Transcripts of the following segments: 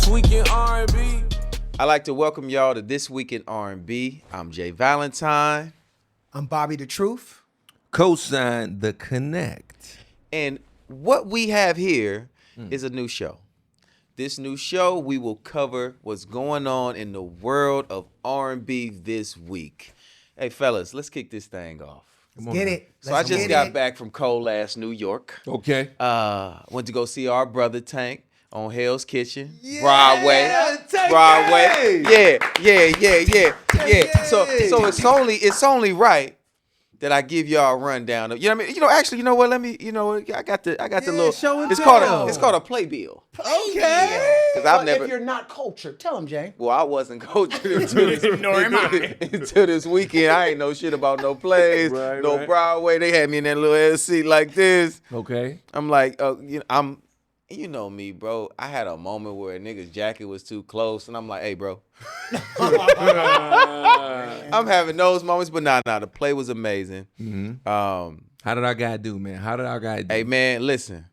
This Week in R&B. I'd like to welcome y'all to This Week in R&B. I'm Valentine. I'm Bobby the Truth. Kosine the Konnect. And what we have here is a new show. This new show, we will cover what's going on in the world of R&B this week. Hey, fellas, let's kick this thing off. Get it. So I just got back from cold ass New York. Okay. Went to go see our brother Tank on Hell's Kitchen, Yeah, Broadway. Tank, Broadway. hey. Yeah. So it's only right that I give y'all a rundown of, you know what I mean? Actually, you know what? I got the little show and it's tell. called a playbill. Okay. Because I've never If you're not cultured, tell him, Jay. Well, I wasn't cultured until this weekend. I ain't know shit about no plays, Right. Broadway. They had me in that little ass seat like this. Okay. I'm like, you know me, bro. I had a moment where a nigga's jacket was too close, and I'm like, hey, bro. I'm having those moments, but nah, the play was amazing. Mm-hmm. How did our guy do, man? How did our guy do? Hey, man, listen.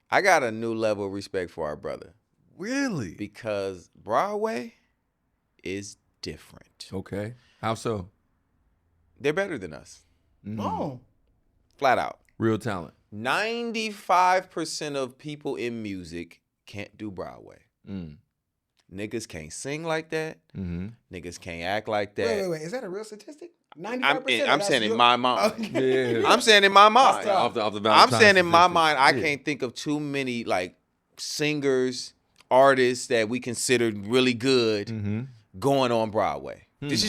I got a new level of respect for our brother. Really? Because Broadway is different. Okay. How so? They're better than us. Mm-hmm. Oh. Flat out. Real talent. 95% of people in music can't do Broadway. Mm. Niggas can't sing like that. Mm-hmm. Niggas can't act like that. Wait. Is that a real statistic? 95%? I'm saying in my mind. Okay. Yeah. I'm saying in my mind. Off the I'm Valentine saying in my statistic. mind, I Yeah. can't think of too many like singers, artists that we considered really good Mm-hmm. going on Broadway. This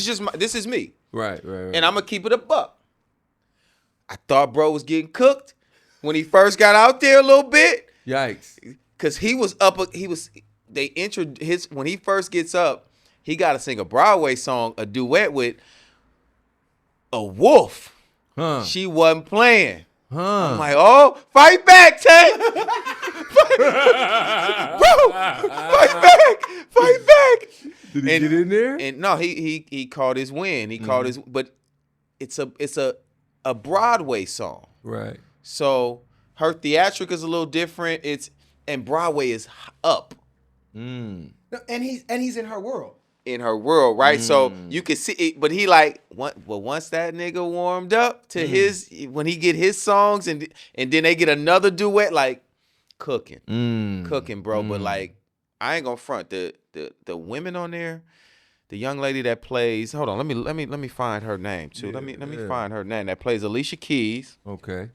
is me. Right. And I'm gonna keep it a buck. I thought bro was getting cooked when he first got out there a little bit. Yikes. Cause he was when he first gets up, he gotta sing a Broadway song, a duet with a wolf. Huh. She wasn't playing. Huh. I'm like, oh, fight back, Tank! Bro, fight back! Did he get in there? And no, he called his win. He called his, but it's a Broadway song. Right. So her theatric is a little different. And Broadway is up Mm. No, and he's in her world. in her world, right? So you can see it, but he like, once that nigga warmed up to when he get his songs and then they get another duet, like cooking, bro. But like, I ain't gonna front the women on there. The young lady that plays, hold on, let me find her name too. Let me find her name that plays Alicia Keys. Okay.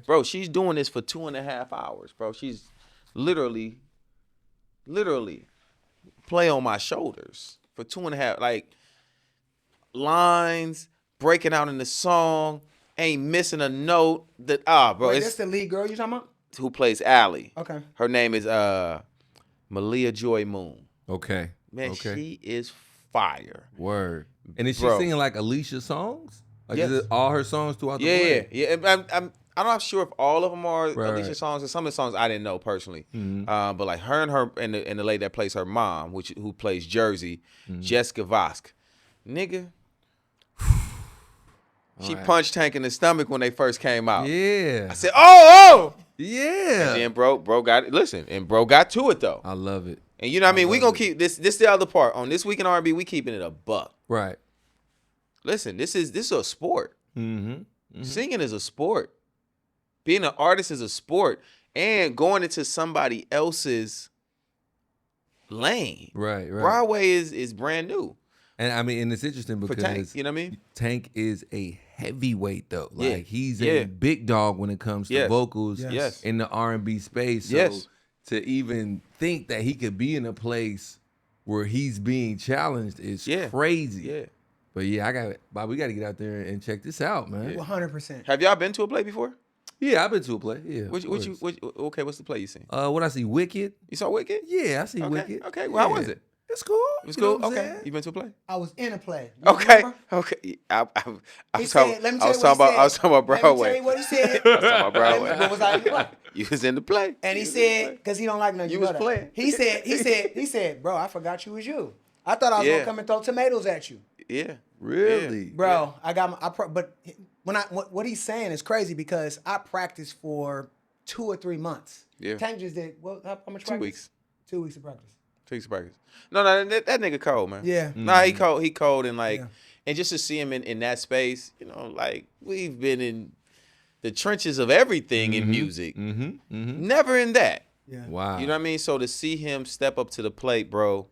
Bro, she's doing this for 2.5 hours, bro. She's literally play on my shoulders for 2.5, like lines breaking out in the song, ain't missing a note. Bro, Wait, it's that's the lead girl you talking about? who plays Allie. Okay. Her name is Malia Joy Moon. Okay. Man, Okay. she is fire. Word. And is she Bro. singing like Alicia songs? Like Yes. is it all her songs throughout the play? Yeah. I'm not sure if all of them are Alicia right. songs, and some of the songs I didn't know personally. Mm-hmm. But like her and the lady that plays her mom, who plays Jersey, Jessica Vosk, nigga. She punched Tank in the stomach when they first came out. Yeah. I said, oh. Yeah. And then bro got to it though. I love it. And you know what I mean? We gonna keep this the other part. On This Week in R&B, we keeping it a buck. Right. Listen, this is a sport. Mm-hmm. Singing is a sport. Being an artist is a sport. And going into somebody else's lane. Right. Broadway is brand new And I mean, and it's interesting for because Tank. You know what I mean? Tank is a heavyweight though. Like Yeah. he's Yeah. a big dog when it comes to Yes. vocals Yes. in the R&B space. So Yes. to even think that he could be in a place where he's being challenged is crazy. Yeah. But yeah, Bob, we got to get out there and check this out, man. 100%. Have y'all been to a play before? Yeah, I've been to a play. Yeah. Okay, what's the play you seen? What I see, Wicked. You saw Wicked? Yeah, I see Okay. Wicked. Okay. Well, how was it? It's cool. It was You know cool. what I'm Okay. saying? You been to a play? I was in a play. You Okay. remember? Okay. I He was said, talking let me tell you about what he said. I was talking about Let me tell Broadway. you what he said. I was talking about Broadway. What was I in the play? You was in the play. And he said, because he don't like no, You you was know that. playing. He said, bro, I forgot you was you. I thought I was Yeah. gonna come and throw tomatoes at you, Yeah. Really? bro. I got but what he's saying is crazy because I practiced for 2 or 3 months. Yeah. Tank just did how much? 2 practice? weeks. 2 weeks of practice. 2 weeks of practice. No, that nigga cold, man. Yeah. Nah, he cold. He cold, and like, Yeah. and just to see him in that space, you know, like we've been in the trenches of everything in music. Never in that. Yeah. Wow. You know what I mean? So to see him step up to the plate, bro,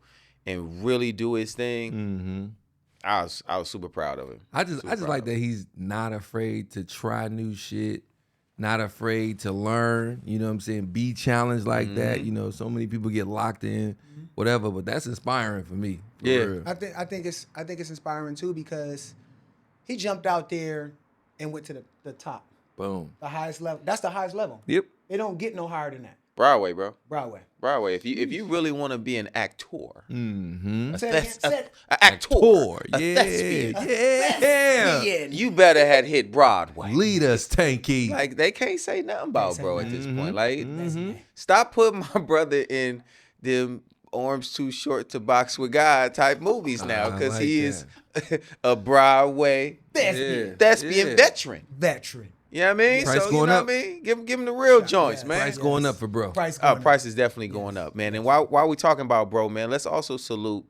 and really do his thing, I was super proud of him. I just like that he's not afraid to try new shit, not afraid to learn, you know what I'm saying? Be challenged like that. You know, so many people get locked in, whatever, but that's inspiring for me. For real. I think it's inspiring too because he jumped out there and went to the top. Boom. The highest level. That's the highest level. Yep. It don't get no higher than that. Broadway, bro. Broadway. If you really want to be an actor, Mm-hmm. actor, Yeah. you better had hit Broadway. Lead us, Tanky. Like they can't say nothing about bro at this point. Like Mm-hmm. stop putting my brother in them Arms Too Short to Box with God type movies now because like he is a Broadway thespian veteran. You know what I mean? Price so going you know up. what I mean? Give him the real joints, man. Price going up for bro. Price Is definitely going up, man. And while we talking about bro, man, let's also salute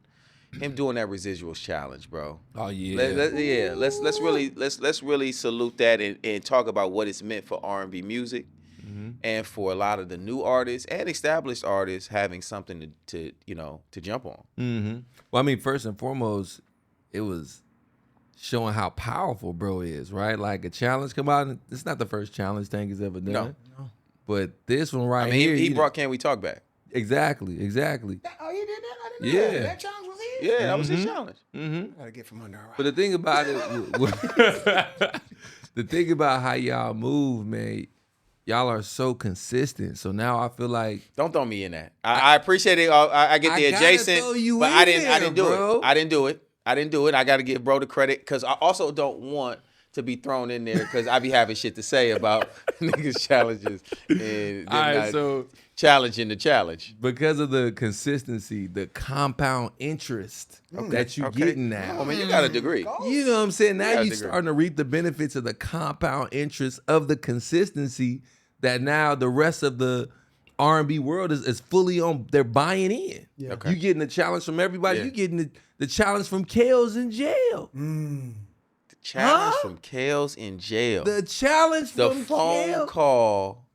him doing that Residuals challenge, bro. Oh yeah. Let's really salute that and talk about what it's meant for R&B music, and for a lot of the new artists and established artists having something to jump on. Well, I mean, first and foremost, it was showing how powerful bro is, right? Like a challenge come out, and it's not the first challenge Tank has ever done. No. But this one right I mean, here, he brought Can We Talk back. Exactly. Oh, he did that? I didn't know Yeah. that. That challenge was his? Yeah, that was his challenge. Gotta get from under our But the thing about it, the thing about how y'all move, man, y'all are so consistent. So now I feel like Don't throw me in that. I appreciate it. I get the I gotta adjacent, throw you but in I didn't there, do bro. it. I didn't do it. I got to give bro the credit because I also don't want to be thrown in there because I be having shit to say about niggas' challenges and All right, not so challenging the challenge. because of the consistency, the compound interest that you getting now. I mean, you got a degree. You know what I'm saying? Now Yeah, I you agree. starting to reap the benefits of the compound interest of the consistency that now the rest of the R&B world is fully on. They're buying in. Yeah. Okay. You getting the challenge from everybody. Yeah. You getting the challenge from Kale's in jail. Challenge from Kale's in jail. The challenge The from phone Kale. call.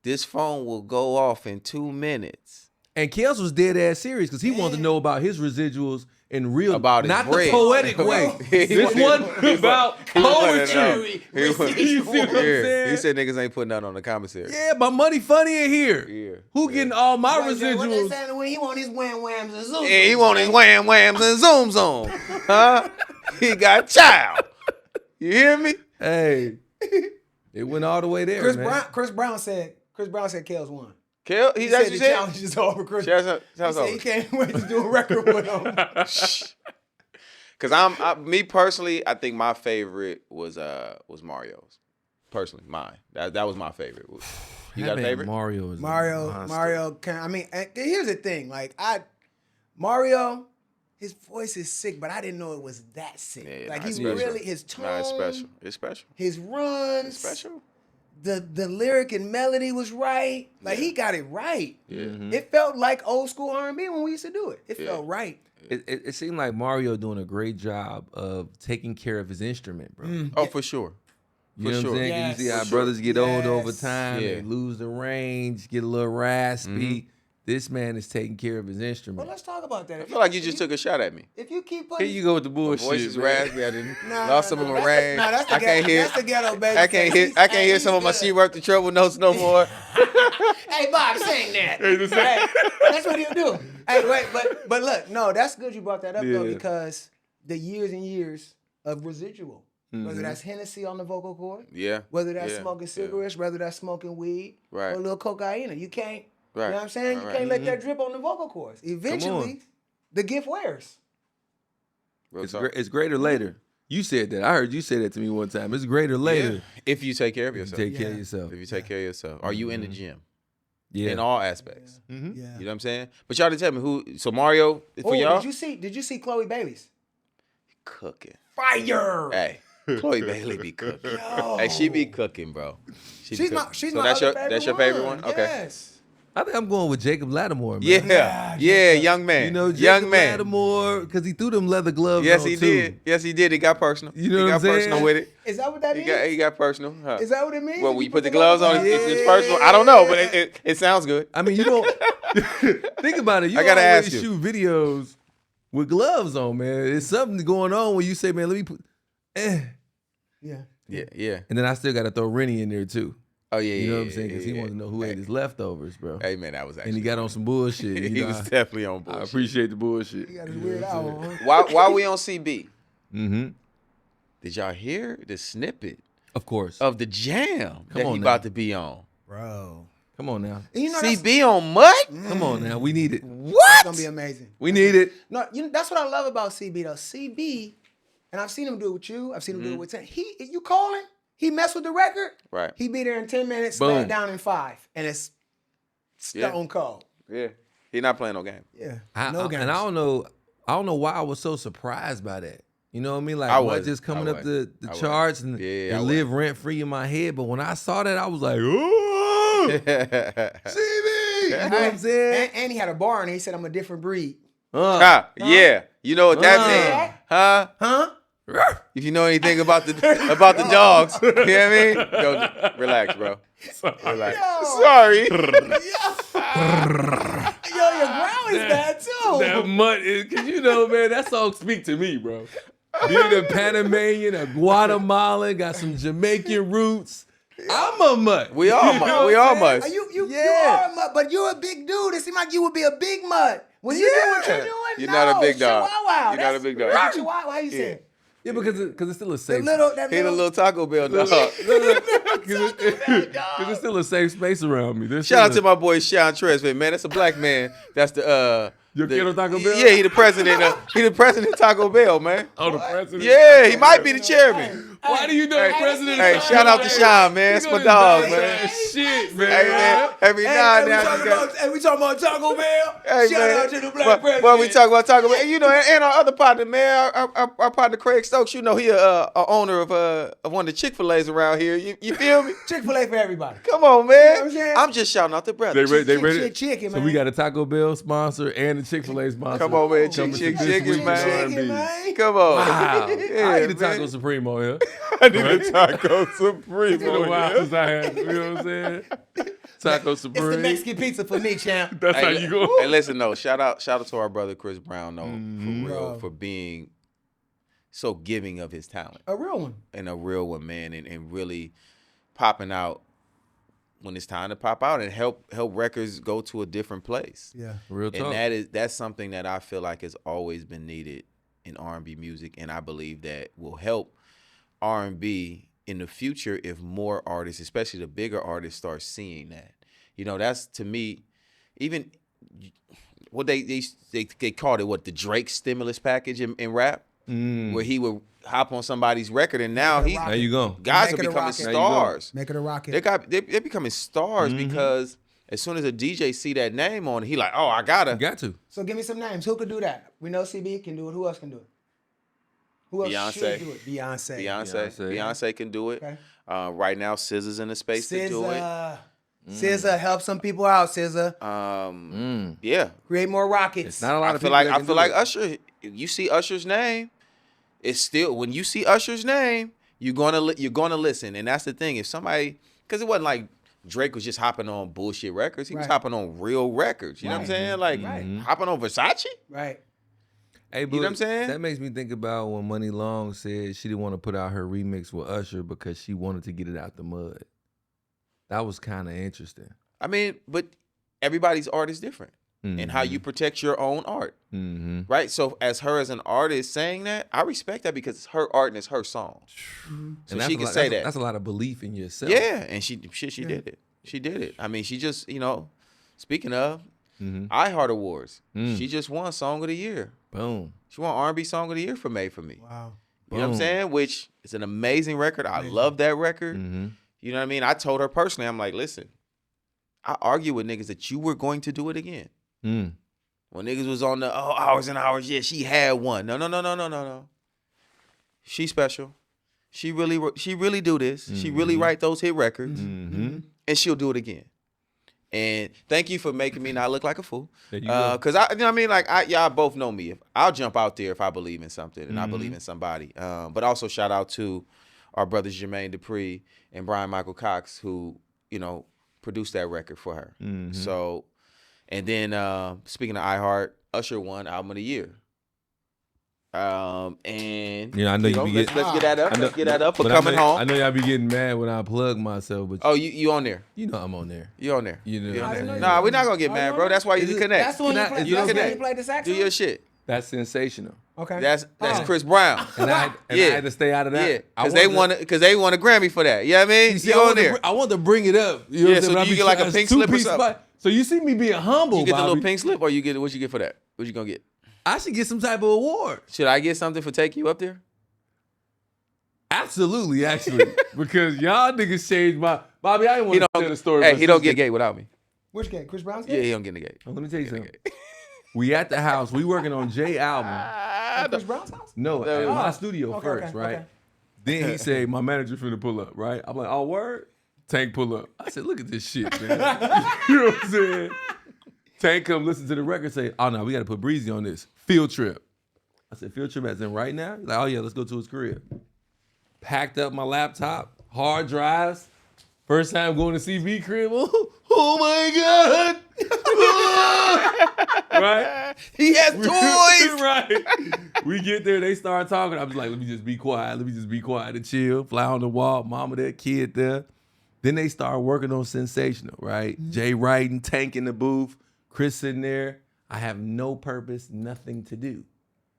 This phone will go off in 2 minutes. And Kale's was dead ass serious because he wanted to know about his residuals in real, About his not bread. the poetic way. This one about poetry. He You see what I'm saying? He said niggas ain't putting that on the commissary. Yeah, my money funny in here. Yeah. Who getting all my What they residuals? saying when he want his wham whams and zoom. Yeah, he want his wham whams and zoom zoom. Huh? He got child. You hear me? Hey, it went all the way there, man. Chris Brown said Kale's won. Kale, He he's said actually the said. challenge is over. Chris. He He said he can't wait to do a record with him. Because me personally, I think my favorite was Mario's. Personally, mine. That was my favorite. You got a favorite? Mario is Mario. Here's the thing. Like Mario, his voice is sick, but I didn't know it was that sick. Yeah, like nah, it's he special. really his tone. Nah, it's special. It's special. His runs. It's special. The lyric and melody was right. Like he got it right. Yeah. It felt like old school R&B when we used to do it. It felt right. It seemed like Mario doing a great job of taking care of his instrument, bro. Oh, for sure. You know what I'm saying? 'Cause Yes. you see how For sure. brothers get old over Yes. time. Yeah. They lose the range, get a little raspy. This man is taking care of his But instrument. let's talk about that. I feel like you just took a shot at me. If you keep Here putting you go with the My bullshit. voice is man. raspy. I didn't Nah, lost some of my range. that's the I can't hear. That's the ghetto baby. I can't hear some of my She Worked the Trouble notes no more. Hey Bob, sing that. Hey, that's what he'll do. Hey, wait, but look, no, that's good you brought that up though, Yeah. because the years and years of residual, whether that's Hennessy on the vocal cord, Yeah. whether that's Yeah. smoking cigarettes, whether that's smoking weed, Right. or a little cocaine, you can't. Right. You know what I'm saying? You Right. can't let that drip on the vocal cords. Eventually, the gift wears. Real It's, talk. it's greater later. You said that. I heard you say that to me one time. It's greater later. Yeah. If you take care of You yourself. take care of Yeah. yourself. If you take care of yourself. Are you in the gym? Yeah. In all aspects. Yeah. You know what I'm saying? But y'all didn't tell me who. So Mario, for y'all? Did you see Chloe Bailey's? Cooking. Fire. Hey, Chloe Bailey be cooking. Yo. Hey, she be cooking, bro. She be She's cooking. my So that's other your favorite one? Okay. Yes. I think I'm going with Jacob Lattimore, man. Yeah, young man. You know, Jacob young man. Lattimore, because he threw them leather gloves Yes, on, he too. did. Yes, he did. He got personal. You know he what got I'm saying? personal with it. Is that what that means? He got personal. Huh? Is that what it means? Well, If when you put the gloves on, leather it's personal. I don't know, but it sounds good. I mean, you don't think about it. You I gotta always ask you. shoot videos with gloves on, man. There's something going on when you say, man, let me put, Yeah. Yeah. and then I still got to throw Rennie in there too. Oh yeah. You know yeah, what I'm saying? Because he yeah. wanted to know who ate his leftovers, bro. Hey man, that was actually. And he got on some bullshit. You he know, was definitely on I bullshit. appreciate the bullshit. He got his weird owl on. While we on CB, Mm-hmm. did y'all hear the snippet Of course. of the jam that on he now. about to be on? Bro. Come on now. And you know that's CB on Mutt? Come on now. We need it. What? gonna be amazing. We need it. No, that's what I love about CB though. CB, and I've seen him do it with you. I've seen him do it with 10. You call him, he mess with the record. Right. He be there in 10 minutes, Boom. lay it down in 5, and it's stone cold. Yeah. He not playing no game. Yeah. And I don't know why I was so surprised by that. You know what I mean? Like I what wasn't. just coming I up the wasn't. I charts and, Yeah, I and live rent free in my head. But when I saw that, I was like, oh, CB. You know what I'm saying? And he had a bar, and he said, "I'm a different breed." Yeah. You know what that means? Huh? Huh? If you know anything about the dogs, you know what I mean? Yo, relax, bro. Relax. Sorry. Yo, your growl is bad too. That mutt is, cause you know, man, that song speak to me, bro. Being a Panamanian, a Guatemalan, got some Jamaican roots. I'm a mutt. We all must. We all must. You are a mutt, but you're a big dude. It seems like you would be a big mutt. When you do what you're doing, You're not a big dog. Chihuahua. You're not a big dog. That's Chihuahua. How you say it? Yeah, because it's still a safe. He the little Taco Bell dog. Because it's still a safe space around me. There's Shout out still to my boy Sean Tresvant, man. That's a black man. That's the Yo quiero Taco Bell? Yeah, he the president. He the president of Taco Bell, man. Oh, the president. Yeah, he might be the chairman. Why do you know the president? Hey, shout out to Sean, man. That's my dog, man. Shit, man. Hey, man. Every now and then. We talking about Taco Bell. Hey, Shout man. out to the black president. Well, we talk about Taco Bell. And, you know, and our other partner, man, our partner Craig Stokes, you know, he a owner of one of the Chick-fil-A's around here. You feel me? Chick-fil-A for everybody. Come on, You know what I'm man. saying? I'm just shouting out the brother. They ready? Chicken, So man. we got a Taco Bell sponsor and a Chick-fil-A sponsor. Come on, man. Coming to Chick This Week in man. R&B. man. Come on. Wow. Yeah, I eat a man. Taco Supremo here. I need a Taco Supreme. It's been a while since I had, you know what I'm saying? Taco It's the Supreme. Mexican pizza for me, champ. That's how Hey, you go. Hey, listen, though. Shout out to our brother Chris Brown, though, for real, for being so giving of his talent. A real one. And a real one, man, and really popping out when it's time to pop out and help records go to a different place. Yeah. Real talk. And that's something that I feel like has always been needed in R&B music, and I believe that will help R&B in the future if more artists, especially the bigger artists, start seeing that. You know, that's, to me, even what they called it, what, the Drake stimulus package in rap, where he would hop on somebody's record, and now Make it a There you go. guys Make are it a becoming rocket. stars. Make it a rocket. They're becoming stars because as soon as a DJ see that name on it, he like, oh, I gotta. You got to. So give me some names. Who could do that? We know CB can do it. Who else can do it? Who else Beyonce. should do it? Beyonce can do it. Okay. Right now, SZA's in the space to do it. SZA, help some people out, SZA. Yeah. Create more rockets. It's not a lot I of feel people. like Usher. If you see Usher's name, it's still, when you see Usher's name, you're gonna listen, and that's the thing. If somebody, because it wasn't like Drake was just hopping on bullshit records. He was hopping on real records. You know what I'm saying? Like hopping on Versace. Right. Hey, but know what I'm saying? That makes me think about when Money Long said she didn't want to put out her remix with Usher because she wanted to get it out the mud. That was kind of interesting. I mean, but everybody's art is different, and how you protect your own art, right? So as an artist saying that, I respect that because it's her art and it's her song. So she can say that. That's a lot of belief in yourself. Yeah, and she did it. She did it. I mean, she just, speaking of iHeart Awards, she just won Song of the Year. Boom. She won R&B Song of the Year for Made for Me. Wow. You know what I'm saying? Which is an amazing record. I love that record. You know what I mean? I told her personally, I'm like, listen, I argue with niggas that you were going to do it again. When niggas was on the hours and hours, yeah, she had one. No. She's special. She really do this. She really write those hit records, and she'll do it again. And thank you for making me not look like a fool. There you go. Because y'all both know me. I'll jump out there if I believe in something and I believe in somebody. But also shout out to our brothers Jermaine Dupri and Brian Michael Cox, who produced that record for her. So, and then speaking of iHeart, Usher won Album of the Year. And I know you be let's get that up. Let's get that up for but coming home. I know y'all be getting mad when I plug myself, but You on there? you know I'm on there. You on there? You know, You on I there? know Nah, you- we're not gonna get mad, bro. That's why you can connect. That's the one you played. you That's the one connect. you played the Do saxophone. your shit. That's sensational. Okay. That's Chris Brown. And I Yeah. had to stay out of that. Yeah, I because they won a Grammy for that. You know what I mean? You see, You on there? I want to bring it up. You know Yeah, what I'm so saying? But do you I get like a it's pink slip or two-piece something? spot. So you see me being humble, You get the little Bobby. pink slip, or what you get for that? What you gonna get? I should get some type of award. Should I get something for taking you up there? Absolutely, actually. Because y'all niggas changed my... Bobby, I didn't want to tell the story. Hey, but he don't since- get a gate without me. Which game? Chris Brown's Yeah, game? he don't get in the gate. Oh, let me tell you something. We at the house. We working on Jay album. At Chris Brown's house? No, at my studio Okay, first, okay, right? okay. Then he said, my manager finna pull up, right? I'm like, oh, word? Tank pull up. I said, look at this shit, man. You know what I'm saying? Tank come listen to the record, say, oh, no, we got to put Breezy on this. Field trip. I said, field trip as in right now? He's like, oh, yeah, let's go to his crib. Packed up my laptop, hard drives. First time going to CV crib. Oh my God. Right? He has toys. Right. We get there, they start talking. I'm just like, let me just be quiet. Let me just be quiet and chill. Fly on the wall, mama there, kid there. Then they start working on Sensational, right? Jay writing, Tank in the booth, Chris sitting there. I have no purpose, nothing to do.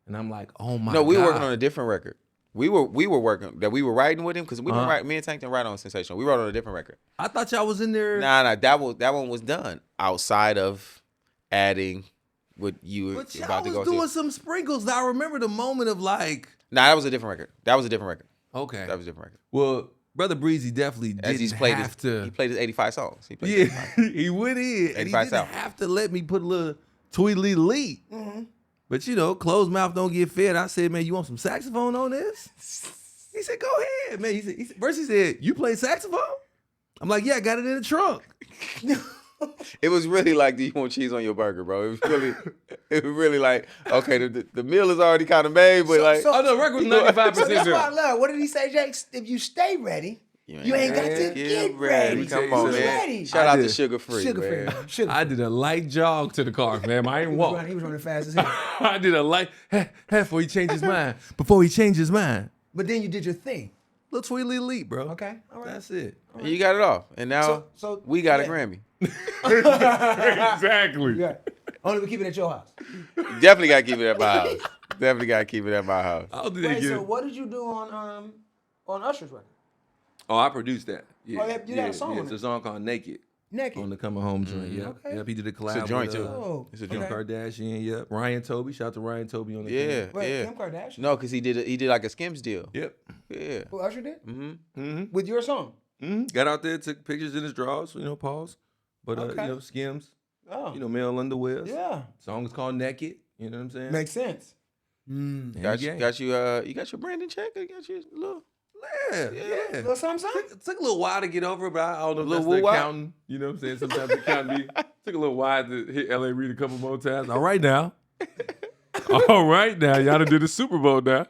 And I'm like, oh my God. No, we were working on a different record. We were working that we were writing with him because we didn't write. Me and Tank didn't write on Sensational. We wrote on a different record. I thought y'all was in there. Nah, that one was done outside of adding what you were But y'all about to go was doing through. some sprinkles. I remember the moment of like, Nah, that was a different record. That was a different record. okay. That was a different record. Well, Brother Breezy definitely As he's didn't played have he to. played his 85 songs. He played his 85. Yeah, he went in. And he 85 didn't South. have to let me put a little Tweedly Lee. But you know, closed mouth don't get fed. I said, man, you want some saxophone on this? He said, go ahead, man. He said, first he said, you play saxophone? I'm like, yeah, I got it in the trunk. It was really like, do you want cheese on your burger, bro? It was really like, okay, the meal is already kind of made, but Oh, no, the record was 95% So that's what I there. love. What did he say, Jake? If you stay ready, you ain't got to get ready. Come Let me on, tell you man. something. Shout out to did. Sugar Free, Sugar-free. man. Sugar. I did a light jog to the car, fam. I ain't walk. He was running fast as hell. I did a light, before he changed his mind. Before he changed his mind. But then you did your thing. Little Tweedly Lee, bro. Okay, all right. That's it. You got it off, and now So we got a yeah. Grammy. Exactly. Yeah. Only we keep it at your house. Definitely got to keep it at my house. Definitely got to keep it at my house. I don't think they Wait, get so it. what did you do on Usher's record? Oh, I produced that. Yeah. Oh, you got a song on It's it? a song called Naked. Naked. On the Coming Home joint, yeah. Okay. Yep, he did a collab It's a joint, with, too. Oh, It's a Kim joint. Kardashian, yep. Ryan Toby, shout out to Ryan Toby on the Yeah, Wait, yeah. Kim Kardashian? No, because he did like a Skims deal. Yep. Yeah. Who Usher did? Mm-hmm. With your song? Got out there, took pictures in his drawers, pause. But, Okay. Skims, Oh. male underwears. Yeah. Song is called Naked, you know what I'm saying? Makes sense. And Got gang. you got your Brandon check? You got your little... Yeah. Little something? Took a little while to get over, but I don't know if that's Little the woo-wah? accounting. You know what I'm saying? Sometimes the accounting took a little while to hit L.A. Reid a couple more times. All right now. All right now. Y'all done did the Super Bowl now.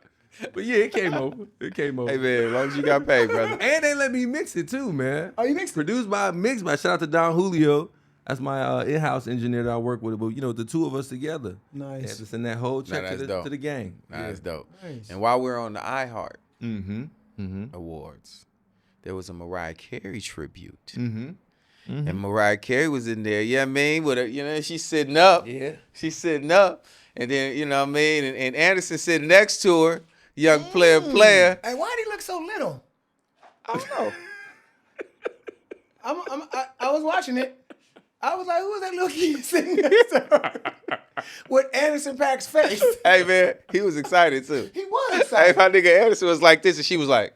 But yeah, it came over. Hey, man, as long as you got paid, brother. And they let me mix it too, man. Oh, you mixed it? Produced by, mixed by, shout out to Don Julio. That's my in-house engineer that I work with. But, the two of us together. Nice. Had to send that whole check that's to dope. the gang. That's dope. Nice. And while we're on the iHeart Mm-hmm. Awards, there was a Mariah Carey tribute. Mm-hmm. And Mariah Carey was in there, you know what I mean? With her, she's sitting up. Yeah. She's sitting up. And then, you know what I mean? And Anderson sitting next to her, young player. Hey, why did he look so little? I don't know. I was watching it. I was like, who was that little kid sitting next to her? With Anderson .Paak's face. Hey, man, he was excited, too. He was Hey, excited. my nigga Anderson was like this, and she was like,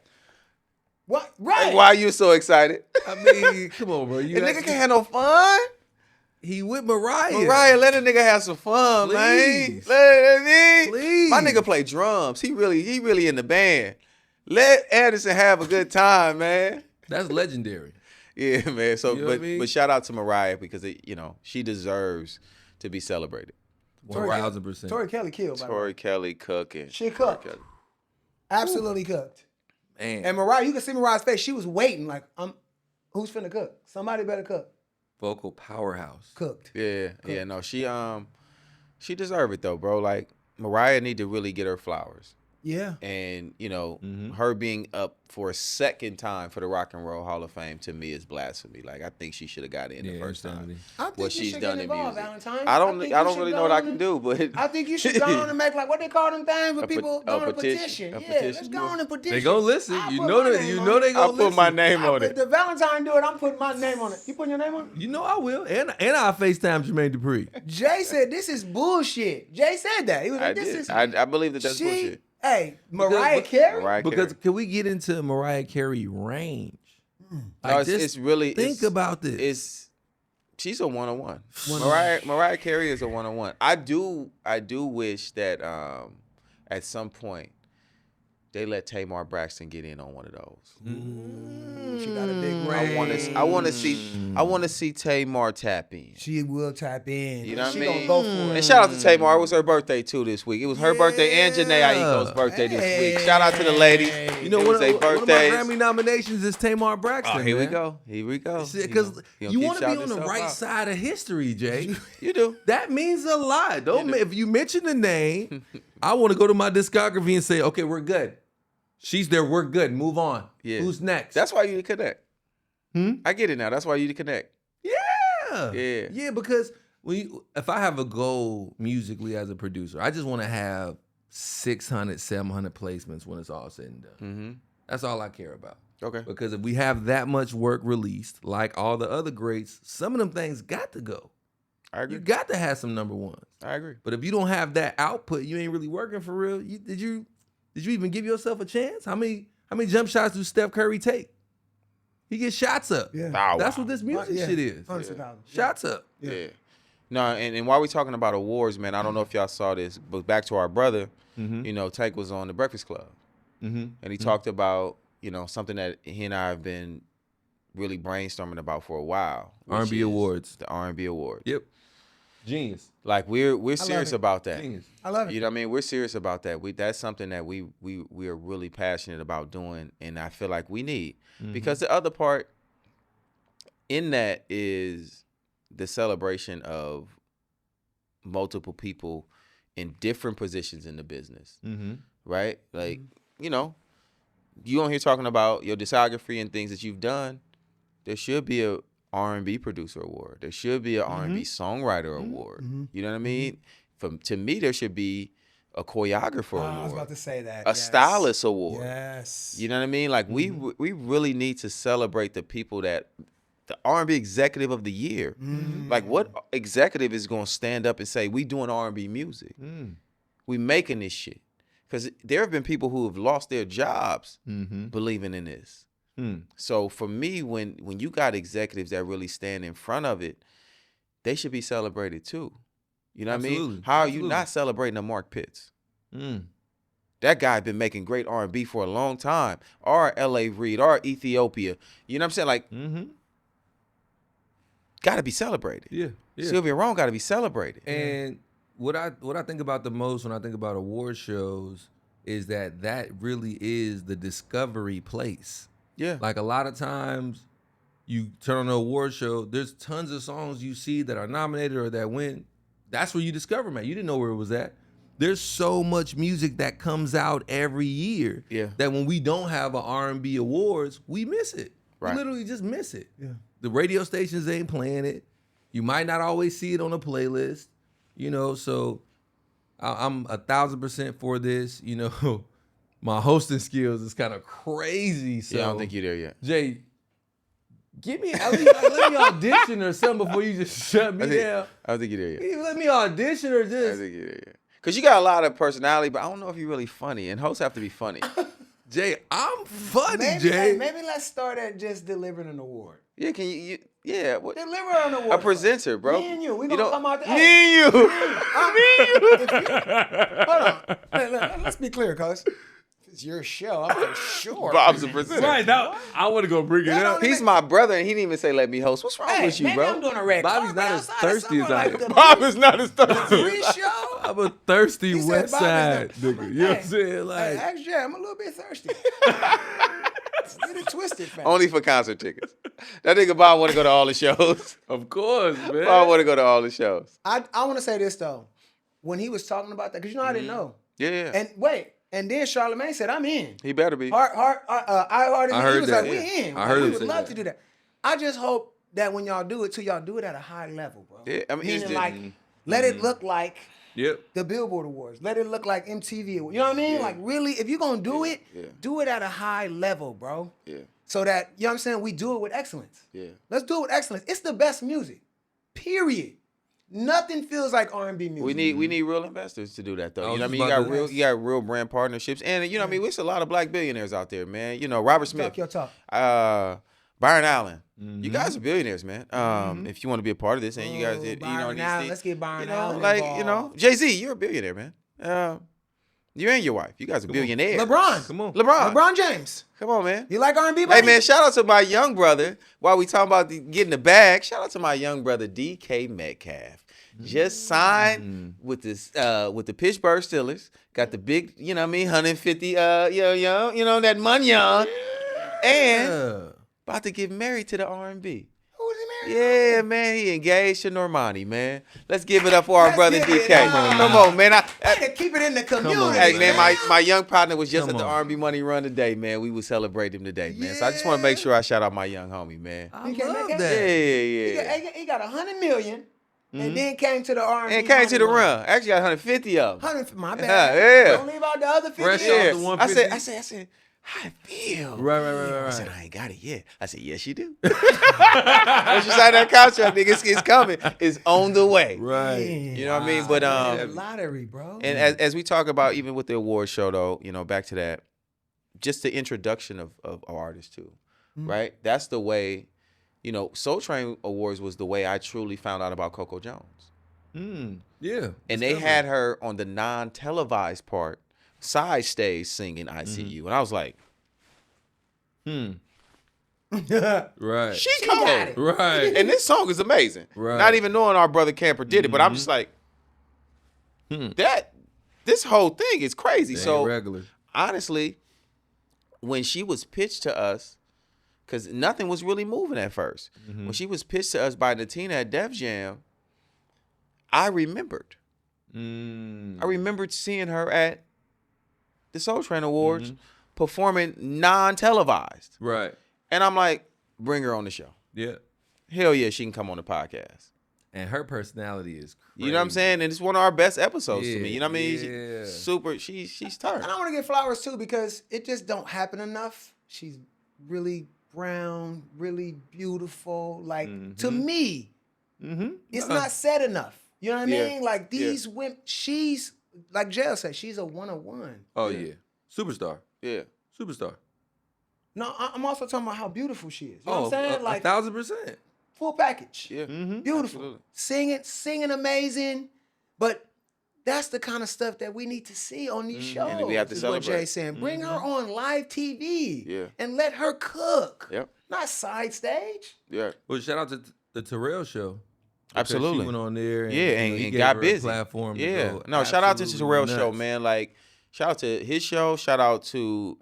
What? Right. hey, why are you so excited? I mean, come on, bro. The nigga can't have no fun. He with Mariah. Mariah, let a nigga have some fun, man. Please. Let me. Please. My nigga play drums. He really in the band. Let Anderson have a good time, man. That's legendary. Yeah, man. So, You know what I mean? but shout out to Mariah because she deserves to be celebrated. 1,000%. Tori Kelly killed. By the way. Tori Kelly cooking. She cooked. Kelly. Absolutely cooked. Man. And Mariah, you can see Mariah's face. She was waiting like, who's finna cook? Somebody better cook. Vocal powerhouse. Cooked. Yeah, yeah. No, she deserved it though, bro. Like Mariah need to really get her flowers. Yeah. And, her being up for a second time for the Rock and Roll Hall of Fame to me is blasphemy. Like, I think she should have got in the first time. I think What you she's should done get in involved, music. Valentine. I don't think you really should know what go I on can do, but I think you should go on and make like what they call them things with people a going to petition. petition. A Yeah, petition. let's go on and petition. They gonna listen. I'll You put know my that. name You on know it. they gonna I'll listen. put my name on If it. the Valentine do it, I'm putting my name on it. You putting your name on it? You know I will. And I'll FaceTime Jermaine Dupri. Jay said this is bullshit. Jay said that. He was like, this is. I believe that's bullshit. Hey, Mariah Carey? Mariah Because Carey. can we get into Mariah Carey range? No, it's really think about this. She's a 101. Mariah Carey is a 101. I do wish that at some point they let Tamar Braxton get in on one of those. She got a big range. I want to see Tamar tap in. She will tap in. You know what I She mean? gonna go for it. And shout out to Tamar. It was her birthday too this week. It was her birthday and Janae Aiko's birthday this week. Shout out to the lady. You know, it one was their of my birthdays. Grammy nominations is Tamar Braxton. Oh, here we man. go. Here we go. Because You you know, want to keep be on the shouting right yourself out. side of history, Jay. You do. That means a lot. If you mention the name, I want to go to my discography and say, okay, we're good. She's there. We're good. Move on. Yeah. Who's next? That's why you connect. I get it now. That's why you connect. Yeah. Yeah. Yeah, because if I have a goal musically as a producer, I just want to have 600, 700 placements when it's all said and done. Mm-hmm. That's all I care about. Okay. Because if we have that much work released, like all the other greats, some of them things got to go. I agree. You got to have some number ones. I agree. But if you don't have that output, you ain't really working for real. Did you even give yourself a chance? How many jump shots do Steph Curry take? He gets shots up. Yeah. That's what this music shit is. Shots up. Yeah. No, and while we're talking about awards, man, I don't know if y'all saw this, but back to our brother, Tank was on The Breakfast Club. And he talked about, something that he and I have been really brainstorming about for a while. R&B Awards. The R&B Award. Yep. Genius. Like we're serious about that. Genius. I love it. You know what I mean? We're serious about that. That's something that we are really passionate about doing, and I feel like we need. Because the other part in that is the celebration of multiple people in different positions in the business, right? Like, you on here talking about your discography and things that you've done. There should be a R&B producer award. There should be an R&B songwriter award. You know what I mean? To me, there should be a choreographer award. I was about to say that. A stylist award. Yes. You know what I mean? Like we really need to celebrate the people that the R&B executive of the year. Like what executive is going to stand up and say, we doing R&B music. We making this shit. Because there have been people who have lost their jobs believing in this. So for me, when you got executives that really stand in front of it, they should be celebrated too. You know what I mean? How are you not celebrating a Mark Pitts? That guy been making great R&B for a long time. Or L.A. Reid, or Ethiopia. You know what I'm saying? Like, got to be celebrated. Yeah. Sylvia Rome got to be celebrated. And what I think about the most when I think about award shows is that really is the discovery place. Yeah. Like a lot of times you turn on an award show, there's tons of songs you see that are nominated or that win. That's where you discover, man. You didn't know where it was at. There's so much music that comes out every year that when we don't have an R&B awards, we miss it. Right. We literally just miss it. Yeah. The radio stations ain't playing it. You might not always see it on a playlist, so I'm 1,000% for this. My hosting skills is kind of crazy. So I don't think you're there yet. Jay, give me at least let me audition or something before you just shut me down. I don't think you're there yet. You let me audition or I just think you're there yet. Because you got a lot of personality, but I don't know if you're really funny. And hosts have to be funny. Jay, I'm funny, Jay. Maybe let's start at just delivering an What? Deliver an award. A presenter, bro. Me and you. We gonna come out there. Me and you. Hold on. Let's be clear, cuz. it's your show. I'm for sure. Bob's a presenter. Right now, I want to go bring it That up. don't He's my brother, and he didn't even say let me host. What's wrong Hey, with you, maybe bro? I'm doing a red Bobby's carpet not as outside or thirsty as something I like am. the Bob is not as thirsty. pre-show. I'm a thirsty He said West Bobby's Side not- nigga. You know what I'm saying? Hey, Like, ask Jay, I'm a little bit thirsty. Get it twisted, fam. Only for concert tickets. That nigga Bob want to go to all the shows. of course, man. Bob want to go to all the shows. I want to say this though. When he was talking about that, because I didn't know. Yeah. And wait, and then Charlamagne said, I'm in. He better be. I heard he was that, like, yeah. we in. I Like, heard we him would say love that. to do that. I just hope that when y'all do it too, y'all do it at a high level, bro. Yeah, I mean, it's Meaning just- like, let it look like Yep. the Billboard Awards. Let it look like MTV. You know what I mean? Yeah. Like really, if you're gonna do it, yeah. do it at a high level, bro. Yeah. So that, you know what I'm saying, we do it with excellence. Yeah. Let's do it with excellence. It's the best music. Period. Nothing feels like R&B music. We need real investors to do that though. I You know was what I just mean? about to You got real brand partnerships, and you know what I mean. There's a lot of black billionaires out there, man. You know, Robert Smith, Talk your talk. Byron Allen. You guys are billionaires, man. If you want to be a part of this, and you guys, you know, Byron these Allen. things, Let's get Byron you know, Allen like involved. you know, Jay-Z, you're a billionaire, man. You and your wife, you guys are billionaires. LeBron. Come on. LeBron James. Come on, man. You like R&B, Hey buddy? man, shout out to my young brother. While we talking about getting the bag, shout out to my young brother DK Metcalf. Just signed with this with the Pittsburgh Steelers. Got the big, you know what I mean, 150 you know that money on. And about to get married to the R&B. Who is he married? Yeah, man, he engaged to Normani, man. Let's give it up for our Let's brother give it DK. up. Come on, man. Way to keep it in the community. Hey man, my young partner was just Come at the on. R&B Money Run today, man. We would celebrate him today, man. So I just want to make sure I shout out my young homie, man. I DK love Metcalf? that. Yeah. He got 100 million and then came to the R&B. And came to the money run. Actually got 150 of them. 100, my Yeah, bad. yeah. Don't leave out the other 50. Fresh Yeah. off Yeah. the I 150. said, how it feel? Right. I said, I ain't got it yet. I said, yes, you do. Once you sign that contract, nigga, it's coming. It's on the way. Right. You know what I mean? But lottery, bro. and as we talk about, even with the award show, though, you know, back to that, just the introduction of artists too, right? That's the way, you know, Soul Train Awards was the way I truly found out about Coco Jones. Yeah. And they had her on the non-televised part, side stage singing ICU. And I was like, Right. she got cold. it. Right. And this song is amazing. Right. Not even knowing our brother Camper did it, but I'm just like, this whole thing is crazy. They ain't So regular. honestly, when she was pitched to us, because nothing was really moving at first. When she was pitched to us by Natina at Def Jam, I remembered. I remembered seeing her at the Soul Train Awards performing non-televised. Right. And I'm like, bring her on the show. Yeah. Hell yeah, she can come on the podcast. And her personality is crazy. You know what I'm saying? And it's one of our best episodes to Yeah, me. You know what I mean? yeah. Super. She's turned. And I want to give flowers too because it just don't happen enough. She's really brown, really beautiful. Like to me, it's not said enough. You know what I Yeah. mean? Like these women, she's like Jail said, she's a 101. Oh, yeah. Superstar. Yeah. Superstar. No, I'm also talking about how beautiful she is. You know what I'm saying? Like 1,000%. full package. Yeah. Beautiful. Absolutely. Singing amazing. But that's the kind of stuff that we need to see on these shows. And we have to is what celebrate. Jay's saying. Bring her on live TV. Yeah. And let her cook. Yep. Not side stage. Yeah. Well, shout out to the Terrell show. Because Absolutely. She went on there and, Yeah, you know, and, he and gave got her a busy. platform to Yeah. go No, shout out to the absolutely Terrell show, nuts. man. Like, shout out to his show. Shout out to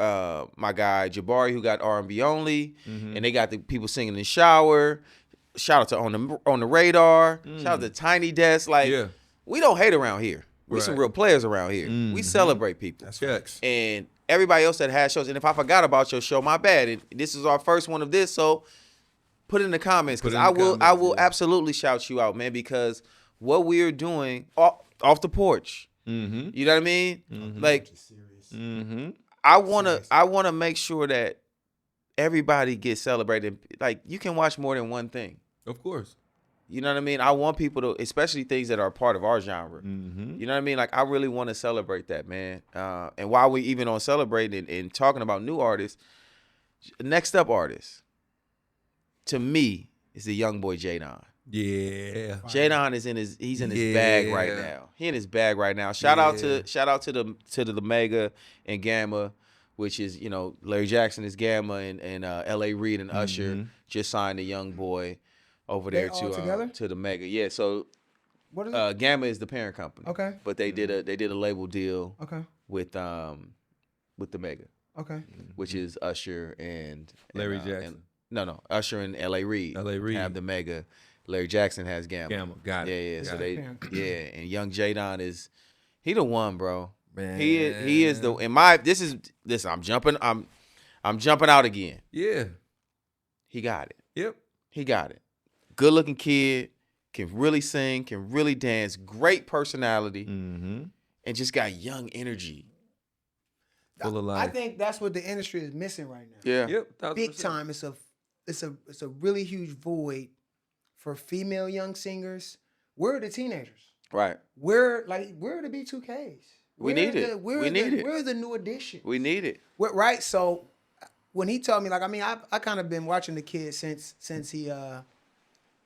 my guy Jabari, who got R&B only, and they got the people singing in the shower. Shout out to on the radar. Shout out to Tiny Desk. Like, Yeah. we don't hate around here. We some Right. real players around here. We celebrate people. That's Checks. And everybody else that has shows. And if I forgot about your show, my bad. And this is our first one of this, so put it in the comments because Put it in the I comments, will yeah. absolutely shout you out, man, because what we're doing off the porch. Mm-hmm. You know what I mean? Like Mm-hmm. I wanna make sure that everybody gets celebrated. Like you can watch more than one thing. Of course. You know what I mean? I want people to, especially things that are part of our genre. Mm-hmm. You know what I mean? Like I really want to celebrate that, man. And while we even on celebrating and talking about new artists, next up artist to me is the young boy Jadon. Yeah. Jadon is in his bag right Yeah. now. He in his bag right now. Shout out Yeah. to the Mega and Gamma which is, you know, Larry Jackson is Gamma, and L.A. Reid and Usher just signed a young boy over there to the Mega. Yeah, so What is it? Gamma is the parent company. Okay. But they did a label deal with the Mega. Okay. Which is Usher and Larry Jackson. No, Usher and L.A. Reid. L.A. Reid have the Mega. Larry Jackson has Gamma. Gamma, got it. Yeah. So and young Jadon he the one, bro. Man. He is the I'm jumping out again. Yeah. He got it. Yep. He got it. Good looking kid, can really sing, can really dance, great personality, and just got young energy. Full of life. I think that's what the industry is missing right now. Yeah. Yep. 1000%. Big time. It's a really huge void for female young singers. We're the teenagers. Right. We're the B2Ks. We need it. We're the new addition. We need it. Right. So when he told me, like, I mean, I kind of been watching the kid since he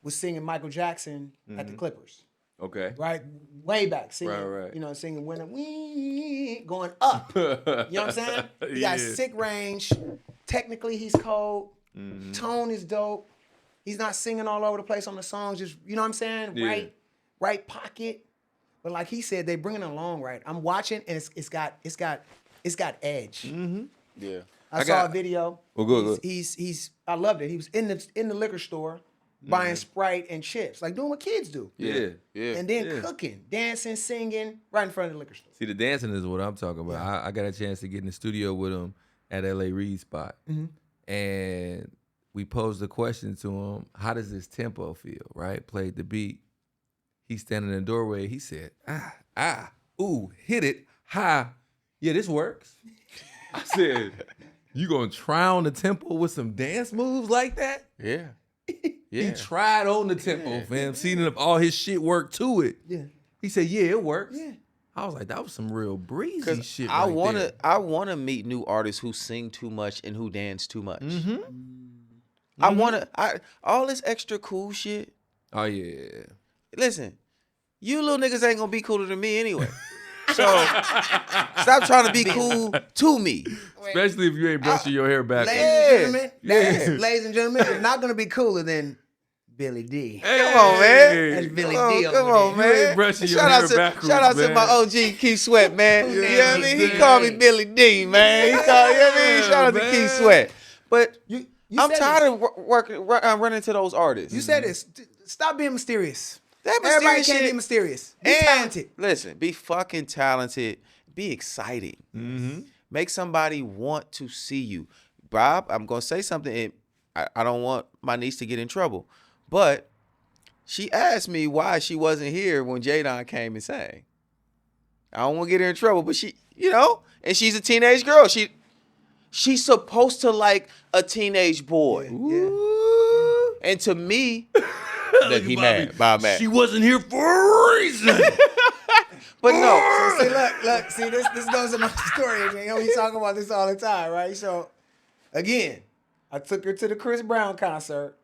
was singing Michael Jackson at the Clippers. Okay. Right? Way back. Singing, Right. you know, singing when we going up. You know what I'm saying? He got sick range. Technically, he's cold. Tone is dope. He's not singing all over the place on the songs. Just, you know what I'm saying? Yeah. Right pocket. But like he said, they bringing it along right. I'm watching and it's got edge. Yeah. I saw a video. Well, good. He's I loved it. He was in the liquor store buying Sprite and chips, like doing what kids do. Yeah. And then cooking, dancing, singing right in front of the liquor store. See, the dancing is what I'm talking about. Yeah. I got a chance to get in the studio with him at L.A. Reid spot. And we posed a question to him, how does this tempo feel, right? Played the beat. He's standing in the doorway. He said, hit it, high. Yeah, this works. I said, you gonna try on the tempo with some dance moves like that? Yeah. He tried on the tempo, fam. Seeing all his shit work to it. Yeah. He said, yeah, it works. Yeah. I was like, that was some real breezy shit right there. I wanna meet new artists who sing too much and who dance too much. All this extra cool shit. Oh, yeah. Listen, you little niggas ain't gonna be cooler than me anyway. So stop trying to be cool to me. Especially if you ain't brushing your hair back. Ladies and gentlemen, it's not gonna be cooler than Billy D. Hey, come on, man. That's Billy D. Come on, You ain't man. brushing your hair backwards, Shout out to man. my OG Keith Sweat, man. You know what I mean? He Yeah. called me Billy D, man. He called, you know what I mean? Shout out to man. Keith Sweat. But You I'm said tired of running into those artists. You said this. Stop being mysterious. That Everybody mysterious can't shit. be mysterious. Be And talented. Listen, be fucking talented. Be exciting. Make somebody want to see you. Bob, I'm going to say something. And I don't want my niece to get in trouble. But she asked me why she wasn't here when Jadon came and sang. I don't want to get her in trouble. But she, you know, and she's a teenage girl. She's supposed to like a teenage boy. Yeah. And to me, look, he mad. Bob mad. She wasn't here for a reason. But no. See, look. See, this goes to my story again. You know, we talk about this all the time, right? So, again, I took her to the Chris Brown concert.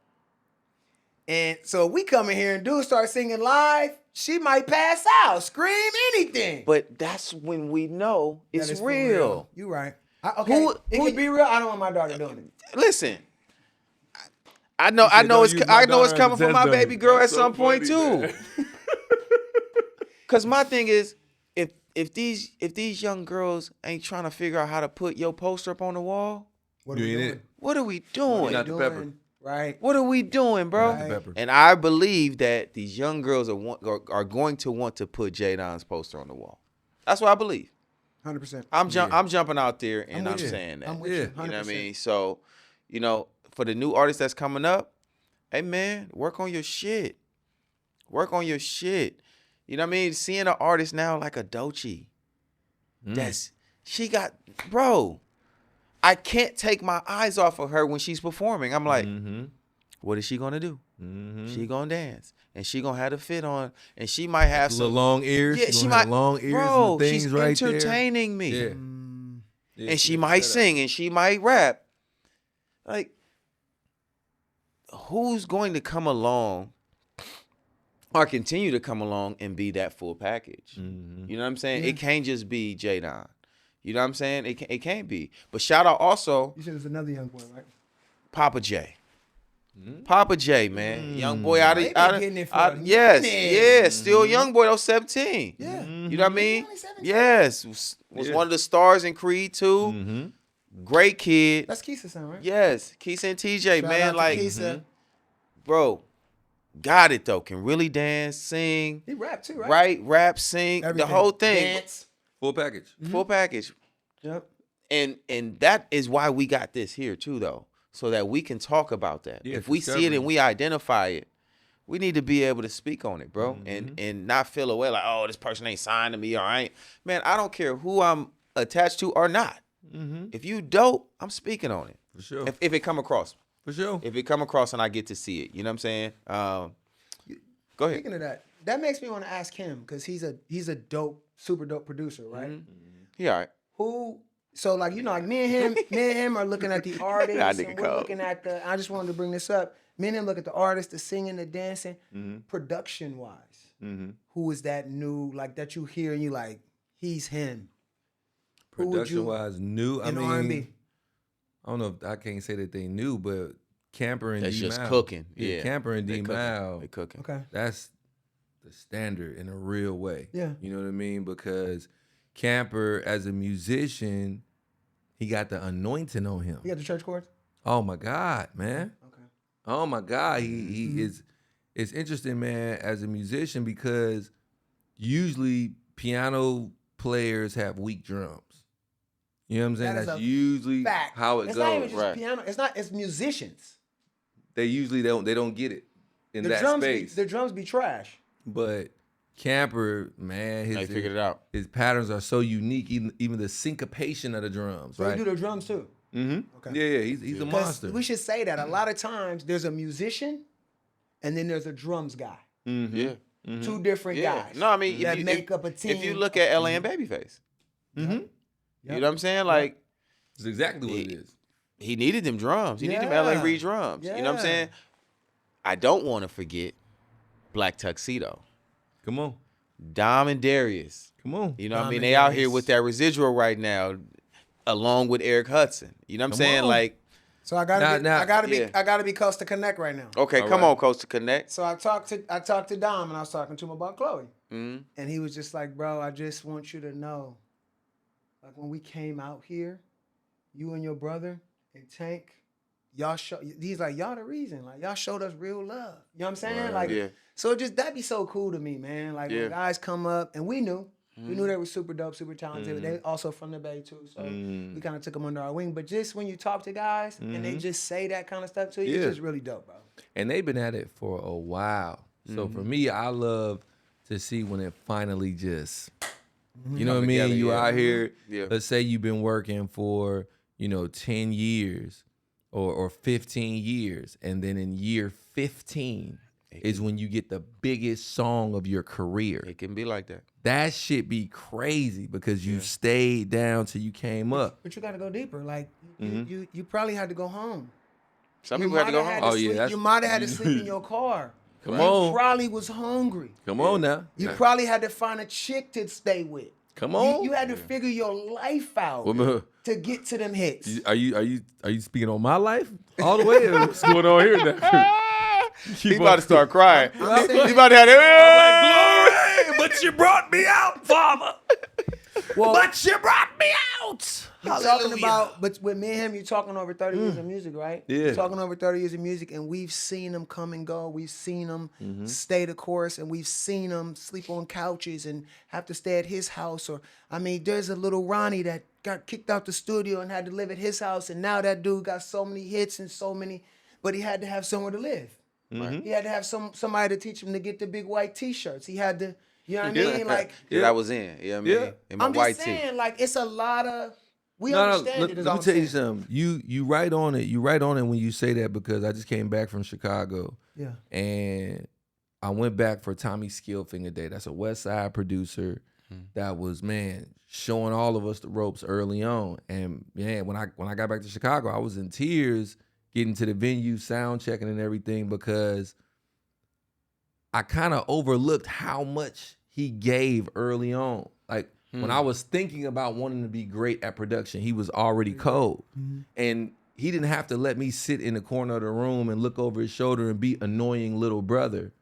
And so we come in here and dude start singing live, she might pass out, scream, anything. But that's when we know That it's is for real. You right. It can be real. I don't want my daughter doing it. Listen, I know it's coming from my baby girl at some point too. Cause my thing is, if these young girls ain't trying to figure out how to put your poster up on the wall, What are we doing? what are we doing? Not the pepper. Right. What are we doing, bro? Right. Pepper. And I believe that these young girls are going to want to put Jadon's poster on the wall. That's what I believe. 100%. I'm jumping out there and I'm with you. saying that. I'm with you. Yeah. 100%. You know what I mean? So, you know, for the new artists that's coming up, hey man, work on your shit. Work on your shit. You know what I mean? Seeing an artist now like a Doechii. She got, bro, I can't take my eyes off of her when she's performing. I'm like, what is she gonna do? She gonna dance. And she gonna have the fit on. And she might have Little some long ears. Yeah, she might have long ears bro, and things she's right there. entertaining me. Yeah. Yeah, And she might sing and she might rap. Like, who's going to come along or continue to come along and be that full package? You know what I'm saying? It can't just be Jadon. You know what I'm saying? It can't be. But shout out also You said there's another young boy, right? Papa J. Papa J, man. Young boy He been getting it for a yes, minute. yeah, still a young boy, though, 17. Yeah. You know what I mean? only 17? Yes. Was one of the stars in Creed 2. Great kid. That's Keisha's son, right? Yes. Keisha and TJ, Shout man. out to Like, Keisha. bro, got it, though. Can really dance, sing, He rap too, right? right? Rap, sing, Everything. the whole thing. Dance. Full package. Full package. Yep. And that is why we got this here, too, though. So that we can talk about that. Yeah, if we see it and we identify it, we need to be able to speak on it, bro. And not feel away like, oh, this person ain't signed to me or I ain't. Man, I don't care who I'm attached to or not. If you dope, I'm speaking on it. For sure. If it come across. For sure. If it come across and I get to see it. You know what I'm saying? Go ahead. Speaking of that makes me want to ask him because he's a dope, super dope producer, right? Yeah, all right. Who? So like like me and him are looking at the artists, Nah, and nigga we're cold. looking at the. I just wanted to bring this up. Me and him look at the artists, the singing, the dancing, production wise. Who is that new like that you hear and you like? He's him. Who would you- Production wise, new. I in mean, R&B? I don't know if I can't say that they knew, but Camper and That's D just Mal. cooking. Yeah. Camper and They D cooking. Mal. They cooking. Okay. That's the standard in a real way. Yeah. You know what I mean? Because Camper, as a musician, he got the anointing on him. You got the church chords? Oh my God, man. Okay. Oh my God. He is. It's interesting, man, as a musician because usually piano players have weak drums. You know what I'm saying? That is That's a usually Fact. how it it's goes. not even just right. piano. It's musicians. They usually they don't get it in The that drums space. the drums be trash. But Camper, man, They figured it out. His patterns are so unique. Even the syncopation of the drums, So right? you do the drums too. Mm-hmm. Okay. Yeah, he's a 'Cause monster. we should say that a lot of times there's a musician, and then there's a drums guy. Yeah. Two different Yeah. guys. No, I mean, that make up a team. If you look at LA and Babyface, Mm-hmm. Yep. you know what I'm saying? Like, It's exactly what it is. he needed them drums. He needed them Yeah. LA Reid drums. You know what I'm Yeah. saying? I don't want to forget Black Tuxedo. Come on, Dom and Darius. come on. You know what I Dom mean? and They out Darius. here with that residual right now, along with Eric Hudson. You know what I'm Come saying? on. Like, So I gotta Nah, yeah. I gotta be close to Konnect right now. okay, All come right. on, Coach, to connect. So I talked to Dom and I was talking to him about Chloe. Mm-hmm. And he was just like, bro, I just want you to know, like when we came out here, you and your brother and Tank, he's like, y'all the reason. Like y'all showed us real love. You know what I'm saying? Right. Like Yeah. so that'd be so cool to me, man. Like Yeah. when guys come up and we knew they were super dope, super talented. They also from the Bay too. So we kind of took them under our wing. But just when you talk to guys and they just say that kind of stuff to you, Yeah. it's just really dope, bro. And they've been at it for a while. So for me, I love to see when it finally just, you know what I mean? together, You yeah. out here, Yeah. let's say you've been working for, 10 years or 15 years. And then in year 15 is when you get the biggest song of your career. It can be like that. That shit be crazy because you stayed down till you came up. But you got to go deeper. Like you probably had to go home. Some You people had to go might have home. Oh, yeah, sleep- that's- you might have had to sleep in your car. Come you on. probably was hungry. Come on now. You probably had to find a chick to stay with. Come on. You had to figure your life out Well, to get to them hits. Are you speaking on my life all the way? Or what's going on here now? He about to start crying. He I'm saying- about to have Glory, but you brought me out, Father. Well, But you brought me out. you're talking about, but with me and him, you're talking over 30 years of music, right? Yeah. You're talking over 30 years of music, and we've seen them come and go. We've seen them stay the course, and we've seen them sleep on couches and have to stay at his house. Or, I mean, there's a little Ronnie that got kicked out the studio and had to live at his house, and now that dude got so many hits and so many, but he had to have somewhere to live. He had to have somebody to teach him to get the big white T-shirts. He had to, you know what I mean? Like, Yeah, that was in. You know what I mean? Yeah. In my I'm white just tee. saying, like, it's a lot of, we No, understand let, it. is let all me I'm tell you saying. something. You right on it. You right on it when you say that because I just came back from Chicago. Yeah. And I went back for Tommy Skillfinger Day. That's a West Side producer that was, man, showing all of us the ropes early on. And man, when I got back to Chicago, I was in tears getting to the venue, sound checking and everything because I kind of overlooked how much he gave early on. Like When I was thinking about wanting to be great at production, he was already cold. And he didn't have to let me sit in the corner of the room and look over his shoulder and be annoying little brother.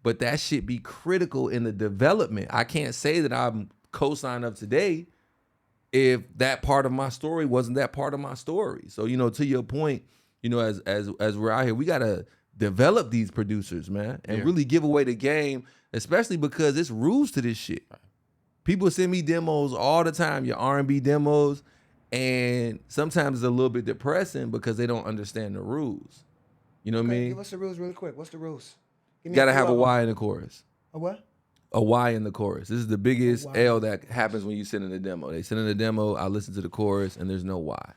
But that shit be critical in the development. I can't say that I'm Kosine of today if that part of my story wasn't that part of my story. So, you know, to your point, you know, as we're out here, we gotta develop these producers, man, and really give away the game, especially because it's rules to this shit. People send me demos all the time, your R&B demos, and sometimes it's a little bit depressing because they don't understand the rules. You know what I mean? Give us the rules really quick. What's the rules? You gotta have a Y in the chorus. A what? A Y in the chorus. This is the biggest L that happens when you send in a demo. They send in a demo, I listen to the chorus, and there's no Y.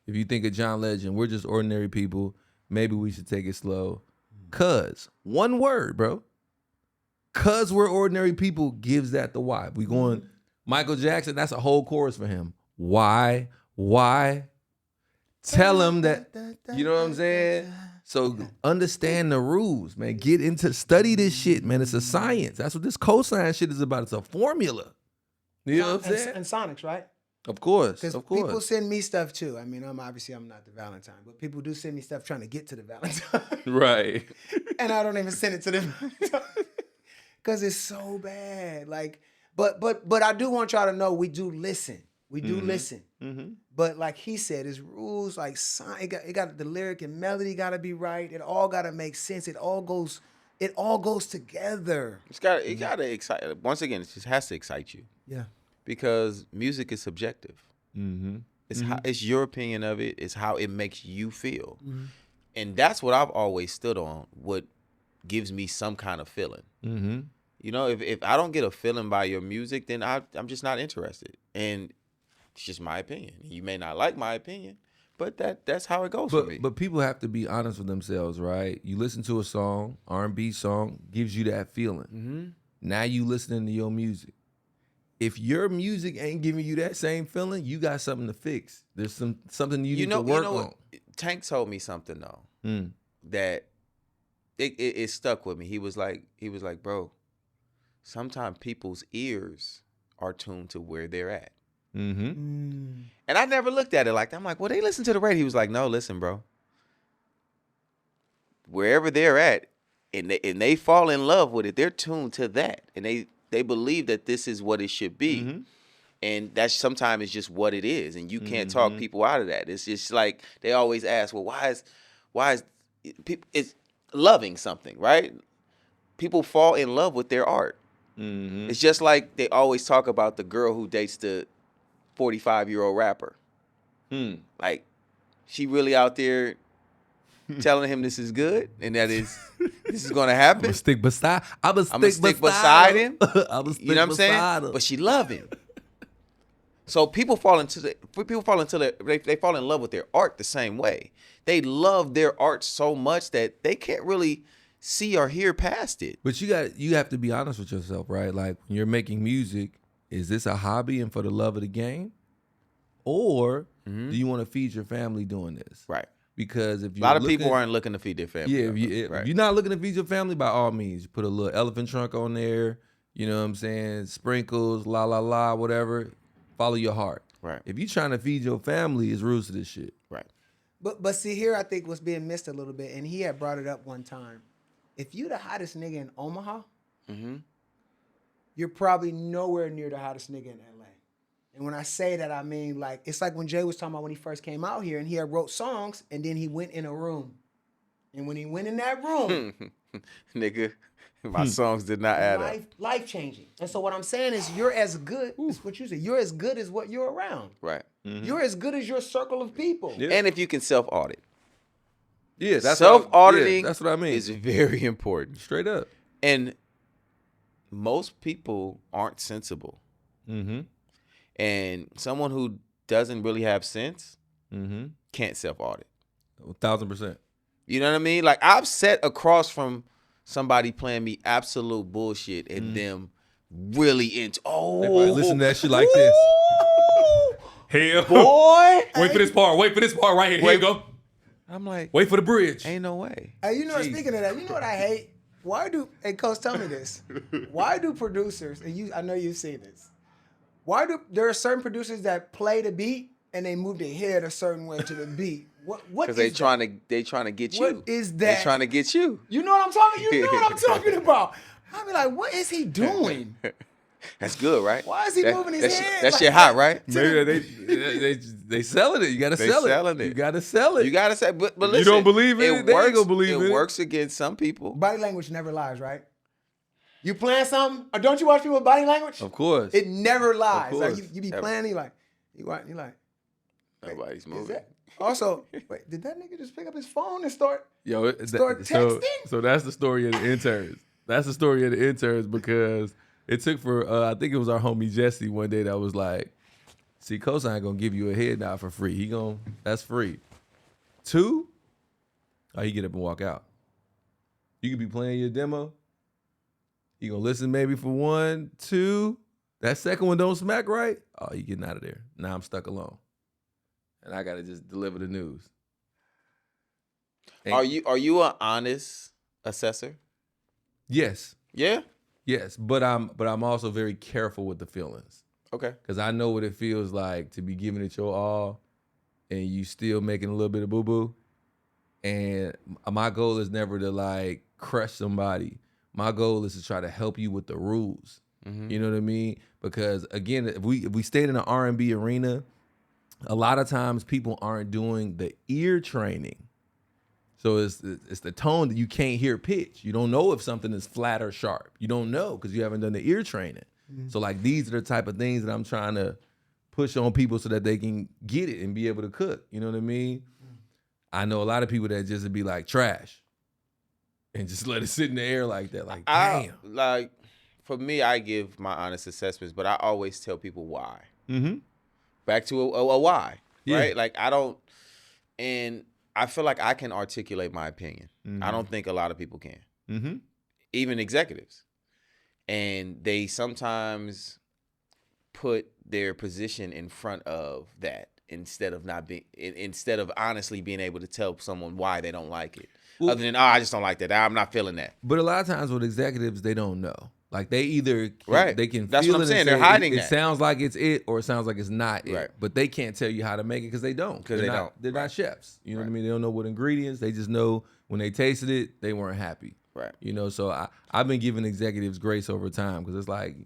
If you think of John Legend, we're just ordinary people. Maybe we should take it slow. Cuz, one word, bro. Cuz we're ordinary people gives that the Y. We going Michael Jackson, that's a whole chorus for him. Why? Tell him that, you know what I'm saying? So understand the rules, man. Get into, study this shit, man. It's a science. That's what this Kosine shit is about. It's a formula. You know what I'm saying? And Sonics, right? Of course, Because people send me stuff too. I mean, I'm not the Valentine, but people do send me stuff trying to get to the Valentine. Right. And I don't even send it to them because it's so bad. Like, but I do want y'all to know we do listen. We do listen. But like he said, it's rules. Like it got the lyric and melody got to be right. It all got to make sense. It all goes together. It got to excite. Once again, it just has to excite you. Yeah. Because music is subjective. It's your opinion of it. It's how it makes you feel. And that's what I've always stood on. What gives me some kind of feeling. You know, if I don't get a feeling by your music, then I'm just not interested. And it's just my opinion. You may not like my opinion, but that's how it goes for me. But people have to be honest with themselves, right? You listen to a song, R&B song, gives you that feeling. Now you listening to your music. If your music ain't giving you that same feeling, you got something to fix. There's something you need to work on. Tank told me something though that it stuck with me. He was like, bro, sometimes people's ears are tuned to where they're at. And I never looked at it like that. I'm like, well, they listen to the radio. He was like, no, listen, bro. Wherever they're at, and they fall in love with it, they're tuned to that, and they believe that this is what it should be. And that's sometimes it's just what it is, and you can't talk people out of that. It's just like they always ask, well, why is people? It's loving something, right? People fall in love with their art. It's just like they always talk about the girl who dates the 45-year-old rapper. Like, she really out there telling him this is good and that this is going to happen. I'm gonna stick beside him. You know what I'm saying? But she love him. So people fall in love with their art the same way. They love their art so much that they can't really see or hear past it. But you have to be honest with yourself, right? Like, when you're making music, is this a hobby and for the love of the game? Or do you want to feed your family doing this? Right. Because if a lot of people aren't looking to feed their family. Yeah, if you're not looking to feed your family, by all means, you put a little elephant trunk on there, you know what I'm saying? Sprinkles, la la la, whatever. Follow your heart. Right. If you're trying to feed your family, it's rules to this shit. Right. But see, here I think what's being missed a little bit, and he had brought it up one time. If you the hottest nigga in Omaha, you're probably nowhere near the hottest nigga in LA. And when I say that, I mean, like, it's like when Jay was talking about when he first came out here and he had wrote songs and then he went in a room. And when he went in that room, nigga, my songs did not add up. Life changing. And so what I'm saying is you're as good, that's what you say, you're as good as what you're around. Right. You're as good as your circle of people. Yeah. And if you can self-audit. Yeah, that's self-auditing that's what I mean. Is very important. Straight up. And most people aren't sensible. And someone who doesn't really have sense can't self-audit. 1,000%. You know what I mean? Like, I've sat across from somebody playing me absolute bullshit and them really into, listen to that shit like this. Hell. Boy. Wait for this part right here. Here you go. I'm like, wait for the bridge. Ain't no way. Hey, you know, speaking of that, you know what I hate? Hey, Coach, tell me this. Why do producers, and I know you've seen this, Why do there are certain producers that play the beat and they move their head a certain way to the beat? What Because is they trying to get you. What is They that? trying to get you. You know what I'm talking? You know what I'm talking about. I be like, what is he doing? That's good, right? Why is he moving his head? That like shit hot, right? Maybe they selling it. You gotta They sell it. selling it. You gotta sell it. You gotta say, but If listen, you don't believe it, they ain't gonna believe it. It works against some people. Body language never lies, right? You playing something, or don't you watch people with body language? Of course. It never lies. Of Like course. you be playing, you like, you like. Nobody's Is moving. that? Also, wait, did that nigga just pick up his phone and start? Yo, Start texting? So that's the story of the interns. That's the story of the interns because it took for I think it was our homie Jesse one day that was like, see, Kosine gonna give you a head nod for free. That's free. 2, he get up and walk out. You could be playing your demo. You gonna listen maybe for 1, 2. That second one don't smack right. Oh, you getting out of there. Now I'm stuck alone. And I gotta just deliver the news. Are you an honest assessor? Yes. Yeah. Yes, but I'm also very careful with the feelings Okay. because I know what it feels like to be giving it your all, and you still making a little bit of boo boo. And my goal is never to like crush somebody. My goal is to try to help you with the rules. Mm-hmm. You know what I mean? Because again, if we stayed in the R&B arena, a lot of times people aren't doing the ear training. So it's the tone that you can't hear pitch. You don't know if something is flat or sharp. You don't know because you haven't done the ear training. Mm-hmm. So like these are the type of things that I'm trying to push on people so that they can get it and be able to cook. You know what I mean? Mm-hmm. I know a lot of people that just would be like trash and just let it sit in the air like that. Like, damn. For me, I give my honest assessments, but I always tell people why. Mm-hmm. Back to a why, Yeah. right? Like and I feel like I can articulate my opinion. Mm-hmm. I don't think a lot of people can, mm-hmm. even executives. And they sometimes put their position in front of that instead of honestly being able to tell someone why they don't like it. Well, other than, I just don't like that. I'm not feeling that. But a lot of times with executives, they don't know. Like they either they can That's feel what I'm it saying. and They're say hiding it that. sounds like it's it or it sounds like it's not Right. it. But they can't tell you how to make it because they don't. Because they don't. They're not chefs. You know Right. what I mean? They don't know what ingredients. They just know when they tasted it, they weren't happy. Right. You know, so I've been giving executives grace over time because it's like,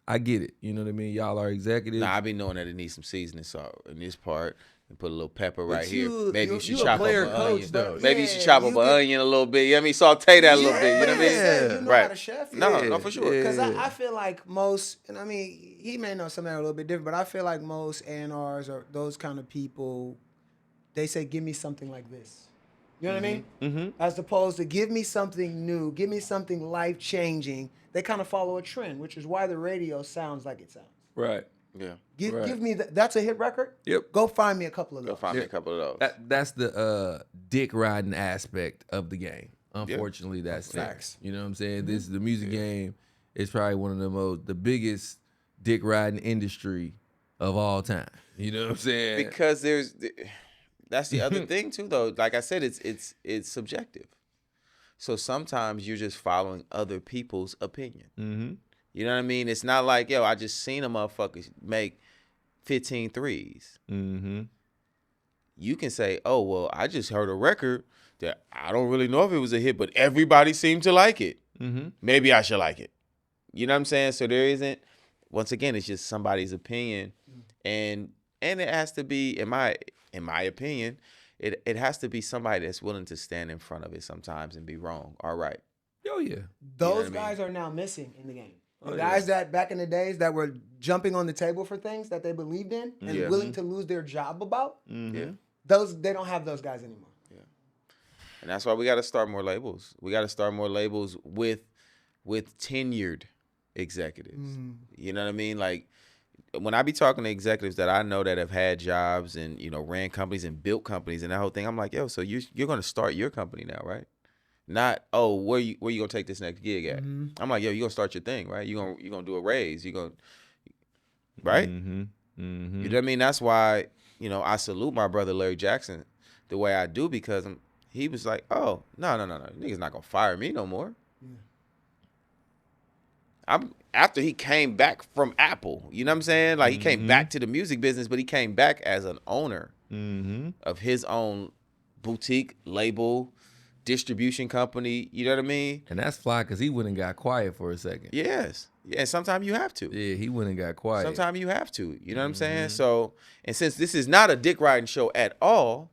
I get it. You know what I mean? Y'all are executives. Nah, I be knowing that it needs some seasoning salt in this part. And put a little pepper right here. you- Maybe you- you should you a chop up player an coach, onion. though. Maybe you should Yeah, chop up you an can- onion a little bit. You know what I mean? Saute that a little bit. You know what I mean? You know Right. how to chef? No, for sure. Because Yeah. I feel like most, and I mean, he may know something a little bit different, but I feel like most A&Rs or those kind of people, they say, give me something like this. You know what I mean? Mm-hmm. As opposed to give me something new, give me something life-changing. They kind of follow a trend, which is why the radio sounds like it sounds. Right. Yeah. Right. Give me that's a hit record? Yep. Go find me a couple of those. Go find me a couple of those. That's the dick riding aspect of the game. Unfortunately, that's Facts. there. You know what I'm saying? This the music game is probably one of the biggest dick riding industry of all time. You know what I'm saying? Because that's the other thing too, though. Like I said, it's subjective. So sometimes you're just following other people's opinion. Mm-hmm. You know what I mean? It's not like, yo, I just seen a motherfucker make 15 threes. Mm-hmm. You can say, oh, well, I just heard a record that I don't really know if it was a hit, but everybody seemed to like it. Mm-hmm. Maybe I should like it. You know what I'm saying? So there isn't, once again, it's just somebody's opinion. And it has to be, in my opinion, it has to be somebody that's willing to stand in front of it sometimes and be wrong. All right. Oh yeah. Those what I guys are now missing in the game. The Oh, guys that back in the days that were jumping on the table for things that they believed in and Yeah. willing to lose their job about, Mm-hmm. Yeah. they don't have those guys anymore. And that's why we got to start more labels. We got to start more labels with tenured executives. You know what I mean? Like when I be talking to executives that I know that have had jobs and, you know, ran companies and built companies and that whole thing, I'm like, yo, so you're going to start your company now, right? Not, oh, where you going to take this next gig at? I'm like, yo, you're going to start your thing, right? You're going to do a raise. You're going to, right? Mm-hmm. Mm-hmm. You know what I mean? That's why, you know, I salute my brother Larry Jackson the way I do because he was like, oh, no. Niggas not going to fire me no more. after he came back from Apple. You know what I'm saying? Like he came back to the music business, but he came back as an owner of his own boutique label, distribution company. You know what I mean? And that's fly because he went and got quiet for a second. Yes. Yeah, and sometimes you have to. Yeah, he went and got quiet. Sometimes you have to. You know what I'm saying? So, and since this is not a dick riding show at all,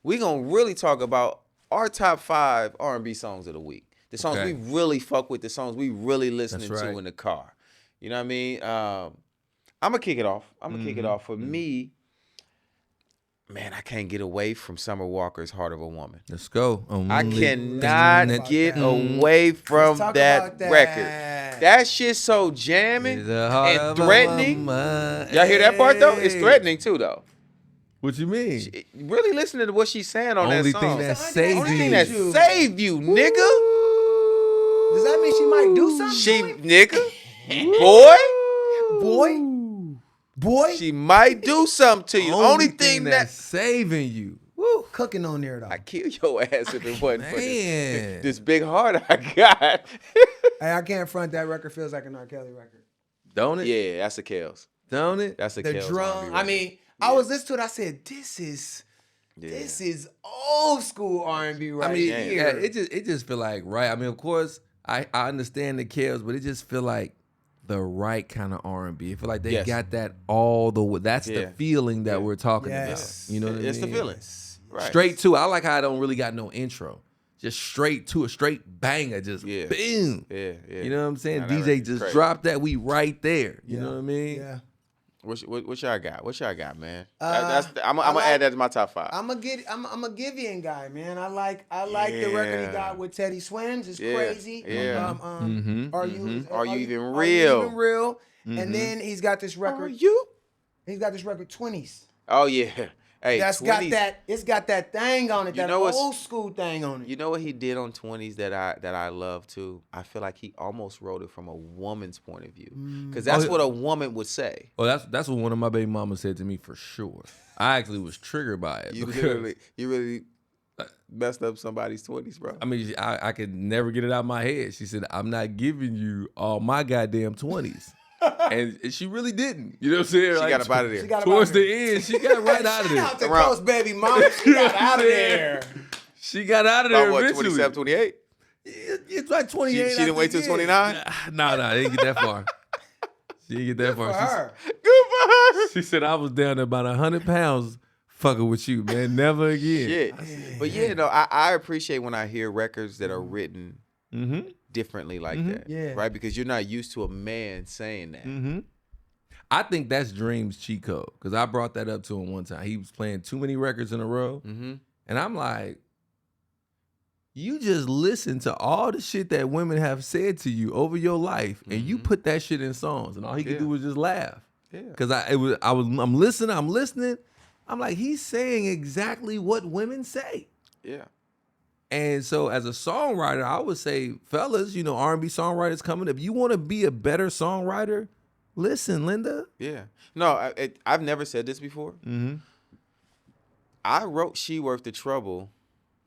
we're going to really talk about our top 5 R&B songs of the week. The songs we really fuck with, the songs we really listening to in the car. You know what I mean? I'm going to kick it off. For me, man, I can't get away from Summer Walker's Heart of a Woman. Let's go. I cannot get away from that record. That shit's so jamming and threatening. Y'all hear that part, though? It's threatening, too, though. What you mean? Really listening to what she's saying on that song. Only thing that saved you, nigga. Does that mean she might do something? Boy. She might do something to you. Only thing that's saving you. Woo, cooking on there though. I kill your ass if it wasn't for Man. this big heart I got. Hey, I can't front that record. Feels like an R. Kelly record. Don't it? Yeah, that's a Kels. Don't it? That's a The Kels drum. R&B I mean, I was listening to it. I said, "This is old school R&B right here." Yeah, it just feel like right. I mean, of course, I understand the Kels, but it just feel like the right kind of R&B. I feel like they got that all the way. That's the feeling that we're talking about. You know what I mean? It's the feeling. Right. Straight to it. I like how I don't really got no intro. Just straight to a straight banger. Just boom. Yeah. You know what I'm saying? Nah, DJ just dropped that. We right there. You know what I mean? Yeah. What y'all got? What y'all got, man? I'm gonna add that to my top 5. I'm a Giveon guy, man. I like the record he got with Teddy Swims. It's crazy. Yeah. Are you even real? Even real? And then he's got this record. He's got this record 20s. Oh yeah. Hey, that's 20s. It's got that thing on it, that old school thing on it. You know what he did on 20s that I love too? I feel like he almost wrote it from a woman's point of view. Because that's what a woman would say. Oh, that's what one of my baby mamas said to me for sure. I actually was triggered by it. You really messed up somebody's 20s, bro. I mean, I could never get it out of my head. She said, "I'm not giving you all my goddamn 20s." And she really didn't. You know what I'm saying? She got up out of there. Towards the end, she got right out of there. Shout out to Coast baby mama. She got out of there. She got out of there what, eventually. 27, 28? It's like 28. She didn't wait till 29? No, they didn't get that far. She didn't get that far. Good for her. She said, I was down to about 100 pounds fucking with you, man. Never again. Shit. But yeah, no, I appreciate when I hear records that are written differently like that. Yeah. Right? Because you're not used to a man saying that. I think that's Dream's cheat code. Because I brought that up to him one time. He was playing too many records in a row. And I'm like, you just listen to all the shit that women have said to you over your life, and you put that shit in songs, and all he could do was just laugh. Yeah. Because I'm listening. I'm like, he's saying exactly what women say. Yeah. And so as a songwriter, I would say, fellas, you know, R&B songwriters coming. If you want to be a better songwriter, listen, Linda. Yeah. No, I've never said this before. I wrote She Worth the Trouble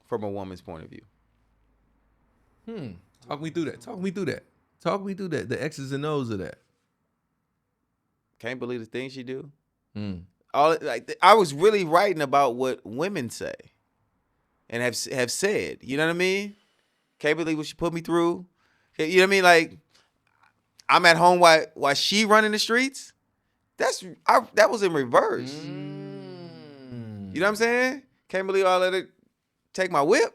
from a woman's point of view. Talk me through that. The X's and O's of that. Can't believe the things she do. I was really writing about what women say and have said. You know what I mean? Can't believe what she put me through. You know what I mean? Like, I'm at home while she running the streets. That was in reverse. You know what I'm saying? Can't believe I let her take my whip.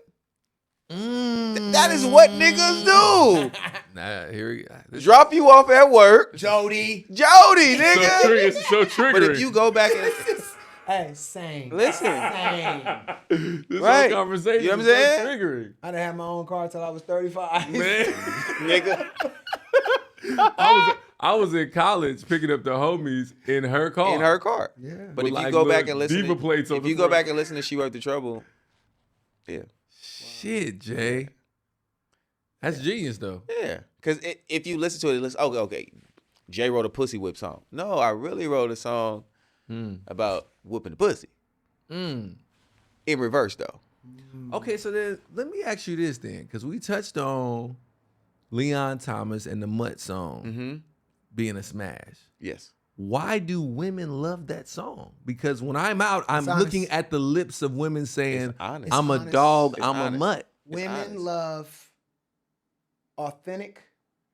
That is what niggas do. Nah, here we go. Drop you off at work. Jody, nigga. It's so triggering. But if you go back and hey, same. listen, This right. whole conversation You know what is I'm so saying? triggering. I done had my own car till I was 35. Man. nigga. I was in college picking up the homies in her car. In her car. Yeah. But With if you like go back little and listen, diva plates on if the you go front. back and listen to She Worth the Trouble, yeah, Shit, Jay. That's genius, though. yeah. Because if you listen to it, okay. Jay wrote a pussy whip song. No, I really wrote a song about whooping the pussy. In reverse, though. Okay, so then let me ask you this then, because we touched on Leon Thomas and the Mutt song Mm-hmm. being a smash. Yes. Why do women love that song? Because when I'm out, I'm honest. looking at the lips of women saying, It's honest. I'm It's a honest. dog, It's I'm honest. a mutt. Women honest. love authentic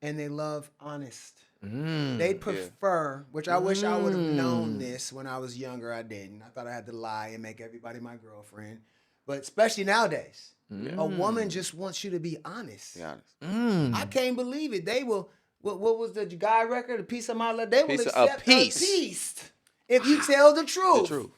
and they love honest. Mm. They prefer, which I wish I would have known this when I was younger. I didn't. I thought I had to lie and make everybody my girlfriend. But especially nowadays, a woman just wants you to be honest. Be honest. I can't believe it. They will. What was the guy record? A piece of my love. They will Piece of- accept a piece. if you tell the truth. The truth.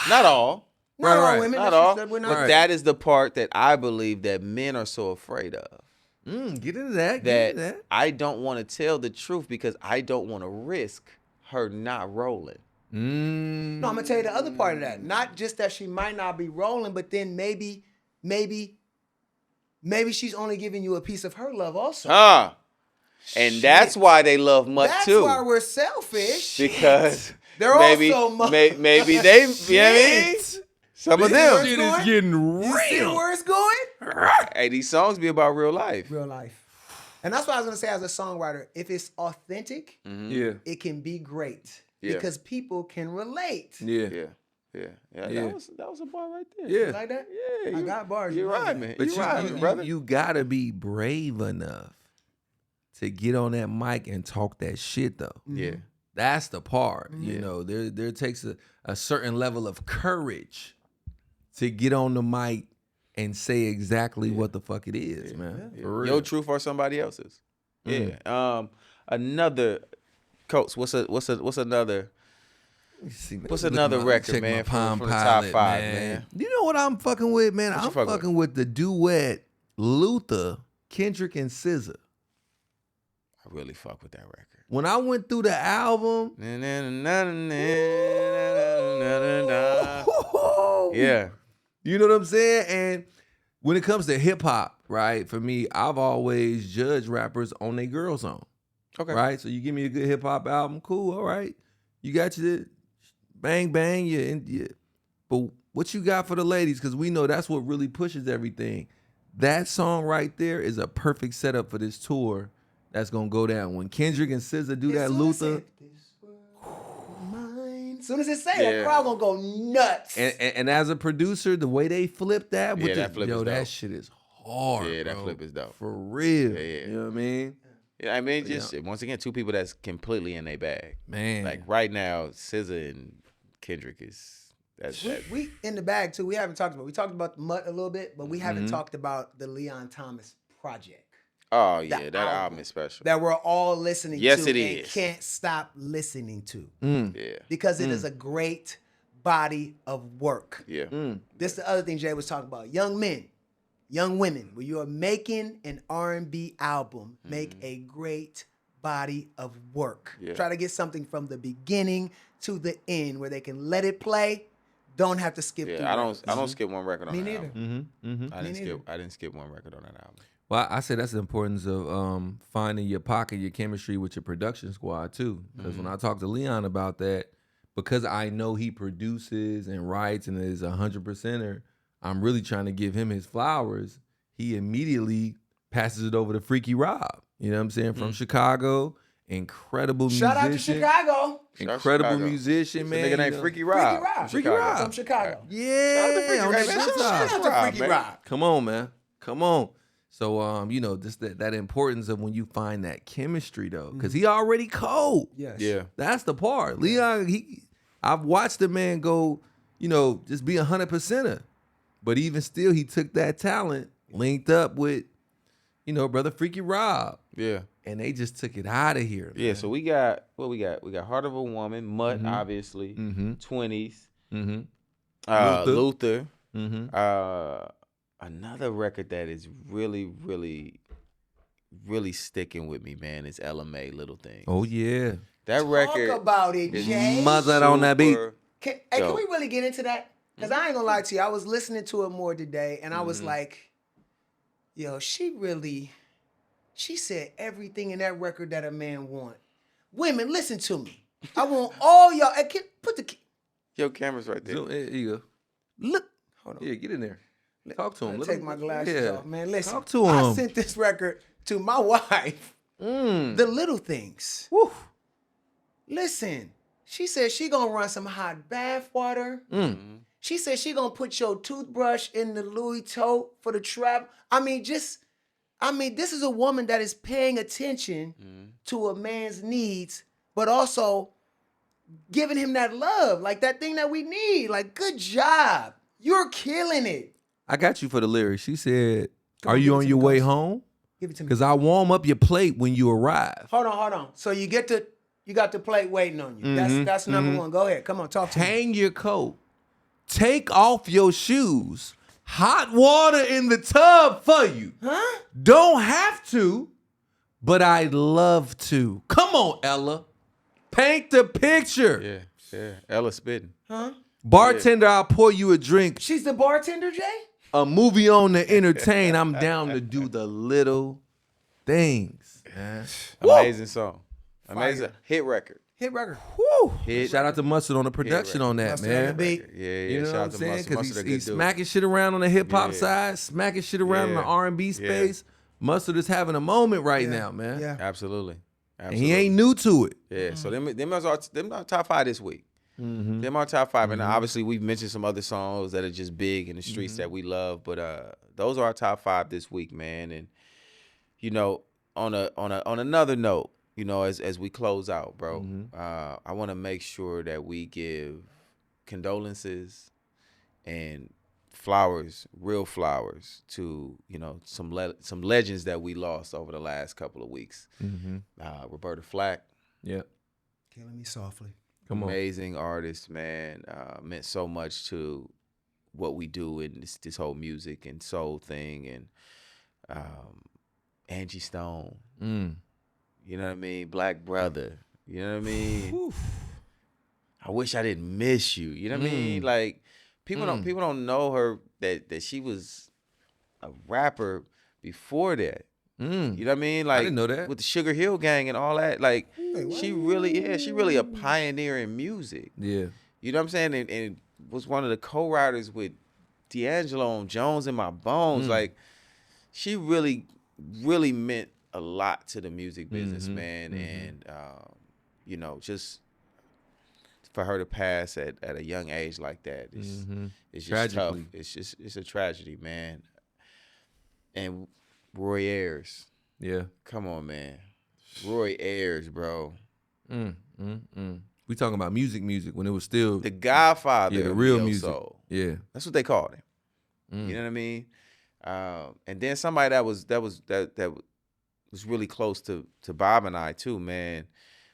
Not all. Not all Right. women. Not that's all. just- we're not- But that is the part that I believe that men are so afraid of. Get into that. Get into That that. I don't want to tell the truth because I don't want to risk her not rolling. No, I'm gonna tell you the other part of that. Not just that she might not be rolling, but then maybe she's only giving you a piece of her love also. And that's why they love Mutt That's too. why we're selfish. Because They're maybe, also Mutt. maybe they, you know what I mean? Some of You see where them. it's Shit is going? getting You see real. where it's going? Hey, these songs be about real life. Real life. And that's what I was gonna say as a songwriter. If it's authentic, Yeah. it can be great Yeah. because people can relate. Yeah. Yeah. Yeah. That was a bar right there. Yeah. You like that? Yeah, I got bars. You're you know right, that. man. But You're right, brother. you gotta be brave enough to get on that mic and talk that shit though. Yeah. That's the part. You Yeah. know, there takes a certain level of courage to get on the mic and say exactly what the fuck it is, man. Yeah. For real. Your truth or somebody else's. Yeah. Another Coach, what's another What's another record, check man, my from Palm the top Pilot, 5, man? You know what I'm fucking with, man? What you I'm fucking fucking with the duet Luther, Kendrick, and SZA. I really fuck with that record. When I went through the album, Yeah. you know what I'm saying? And when it comes to hip hop, right? For me, I've always judged rappers on their girl song. Okay. Right? So you give me a good hip hop album, cool, all right. You got your bang bang, yeah. But what you got for the ladies? Because we know that's what really pushes everything. That song right there is a perfect setup for this tour that's gonna go down. When Kendrick and SZA do that Luther, As soon as it say that, crowd gonna go nuts. and as a producer, the way they flip that with that flip is that dope. shit is hard. Yeah, that bro. flip is dope. For real. Yeah. You know what I mean? Yeah, I mean, just once again, two people that's completely in their bag. Man. Like right now, SZA and Kendrick is we in the bag too. We haven't talked about. We talked about the Mutt a little bit, but we haven't talked about the Leon Thomas project Oh yeah, The that album. album is special. that we're all listening Yes, to it and is. can't stop listening to Yeah, because it is a great body of work. yeah, This is the other thing Jay was talking about. Young men, young women, when you are making an R&B album, make a great body of work. Yeah. Try to get something from the beginning to the end where they can let it play, don't have to skip through yeah. I records. don't skip one record on Me that neither. album. I didn't neither. I didn't skip one record on that album. Well, I say that's the importance of finding your pocket, your chemistry with your production squad too. Because when I talk to Leon about that, because I know he produces and writes and is 100%er, I'm really trying to give him his flowers. He immediately passes it over to Freaky Rob. You know what I'm saying? From Chicago, incredible Shout out to musician. Chicago. Incredible Chicago. musician, It's a man. nigga you named know. Freaky Rob. Freaky Rob. From Chicago. Yeah, Shout out to Freaky on Rob, that man. good Shout time. Shout out to Rob, Freaky man. Rob. Come on, man. Come on. So, you know, just that importance of when you find that chemistry, though, because he already cold. Yes. Yeah, That's the part. Leon, I've watched the man go, you know, just be 100%er. But even still, he took that talent, linked up with, you know, brother Freaky Rob, yeah, and they just took it out of here. yeah. So we got what we got. We got Heart of a Woman, Mutt, obviously, 20s, Luther. Another record that is really, really, really sticking with me, man, is LMA, Little Things. Oh, yeah. That record Talk about it, is Jay. Mother on that beat. super Can dope. we really get into that? Because I ain't gonna lie to you. I was listening to it more today, and I was like, yo, she said everything in that record that a man want. Women, listen to me. I want all y'all. Yo, camera's right there. Zoom, here you go. Look. Hold on. Yeah, get in there. Talk to him. Let me Let take him- my glasses yeah. off, man. Listen. Talk to I him. sent this record to my wife the little things. Woo. Listen, she said she gonna run some hot bath water. She said she gonna put your toothbrush in the Louis tote for the trap. I mean, this is a woman that is paying attention to a man's needs, but also giving him that love, like that thing that we need. Like, good job. You're killing it. I got you for the lyrics. She said, Come "Are on, you give it on to your me, way Coach. home? Give it to me. Because I warm up your plate when you arrive. Hold on. So you got the plate waiting on you. That's number one. Go ahead. Come on, talk to me. Hang your coat. Take off your shoes. Hot water in the tub for you. Huh? Don't have to, but I'd love to. Come on, Ella. Paint the picture. Yeah. Ella spitting. Huh? Bartender, I'll pour you a drink. She's the bartender, Jay? A movie on to entertain. I'm down to do the little things. Man. Amazing song. Amazing. Hit record. Hit record. Woo. Hit. Shout out to Mustard on the production on that, Mustard on the man. beat. Yeah. You know Shout what out I'm to saying? Mustard. Because Mustard a he's good dude. smacking shit around on the hip hop Yeah. side, smacking shit around in the Yeah. R&B space. Mustard is having a moment right Yeah. now, man. Yeah. Absolutely. And he ain't new to it. Yeah. So them are top 5 this week. Them are top 5, and obviously we've mentioned some other songs that are just big in the streets that we love, but those are our top 5 this week, man. And you know, on another note, you know, as we close out, bro, I want to make sure that we give condolences and flowers, real flowers, to, you know, some legends that we lost over the last couple of weeks. Roberta Flack. Yep. Killing me softly. Come on. Amazing artist, man. Meant so much to what we do in this whole music and soul thing. And Angie Stone, you know what I mean? Black Brother, you know what I mean? I wish I didn't miss you. You know what I mean? Like people don't know her that she was a rapper before that. You know what I mean? Like, I didn't know that. With the Sugar Hill Gang and all that. Like, Wait, she really a pioneer in music. Yeah. You know what I'm saying? And was one of the co-writers with D'Angelo on Jones in My Bones. Like, she really meant a lot to the music business, man. And you know, just for her to pass at a young age like that is it's just tough. It's a tragedy, man. And Roy Ayers. Yeah. Come on, man. Roy Ayers, bro. We talking about music when it was still The Godfather. yeah, the of real neo music. soul. Yeah. That's what they called him. You know what I mean? And then somebody that was really close to Bob and I too, man.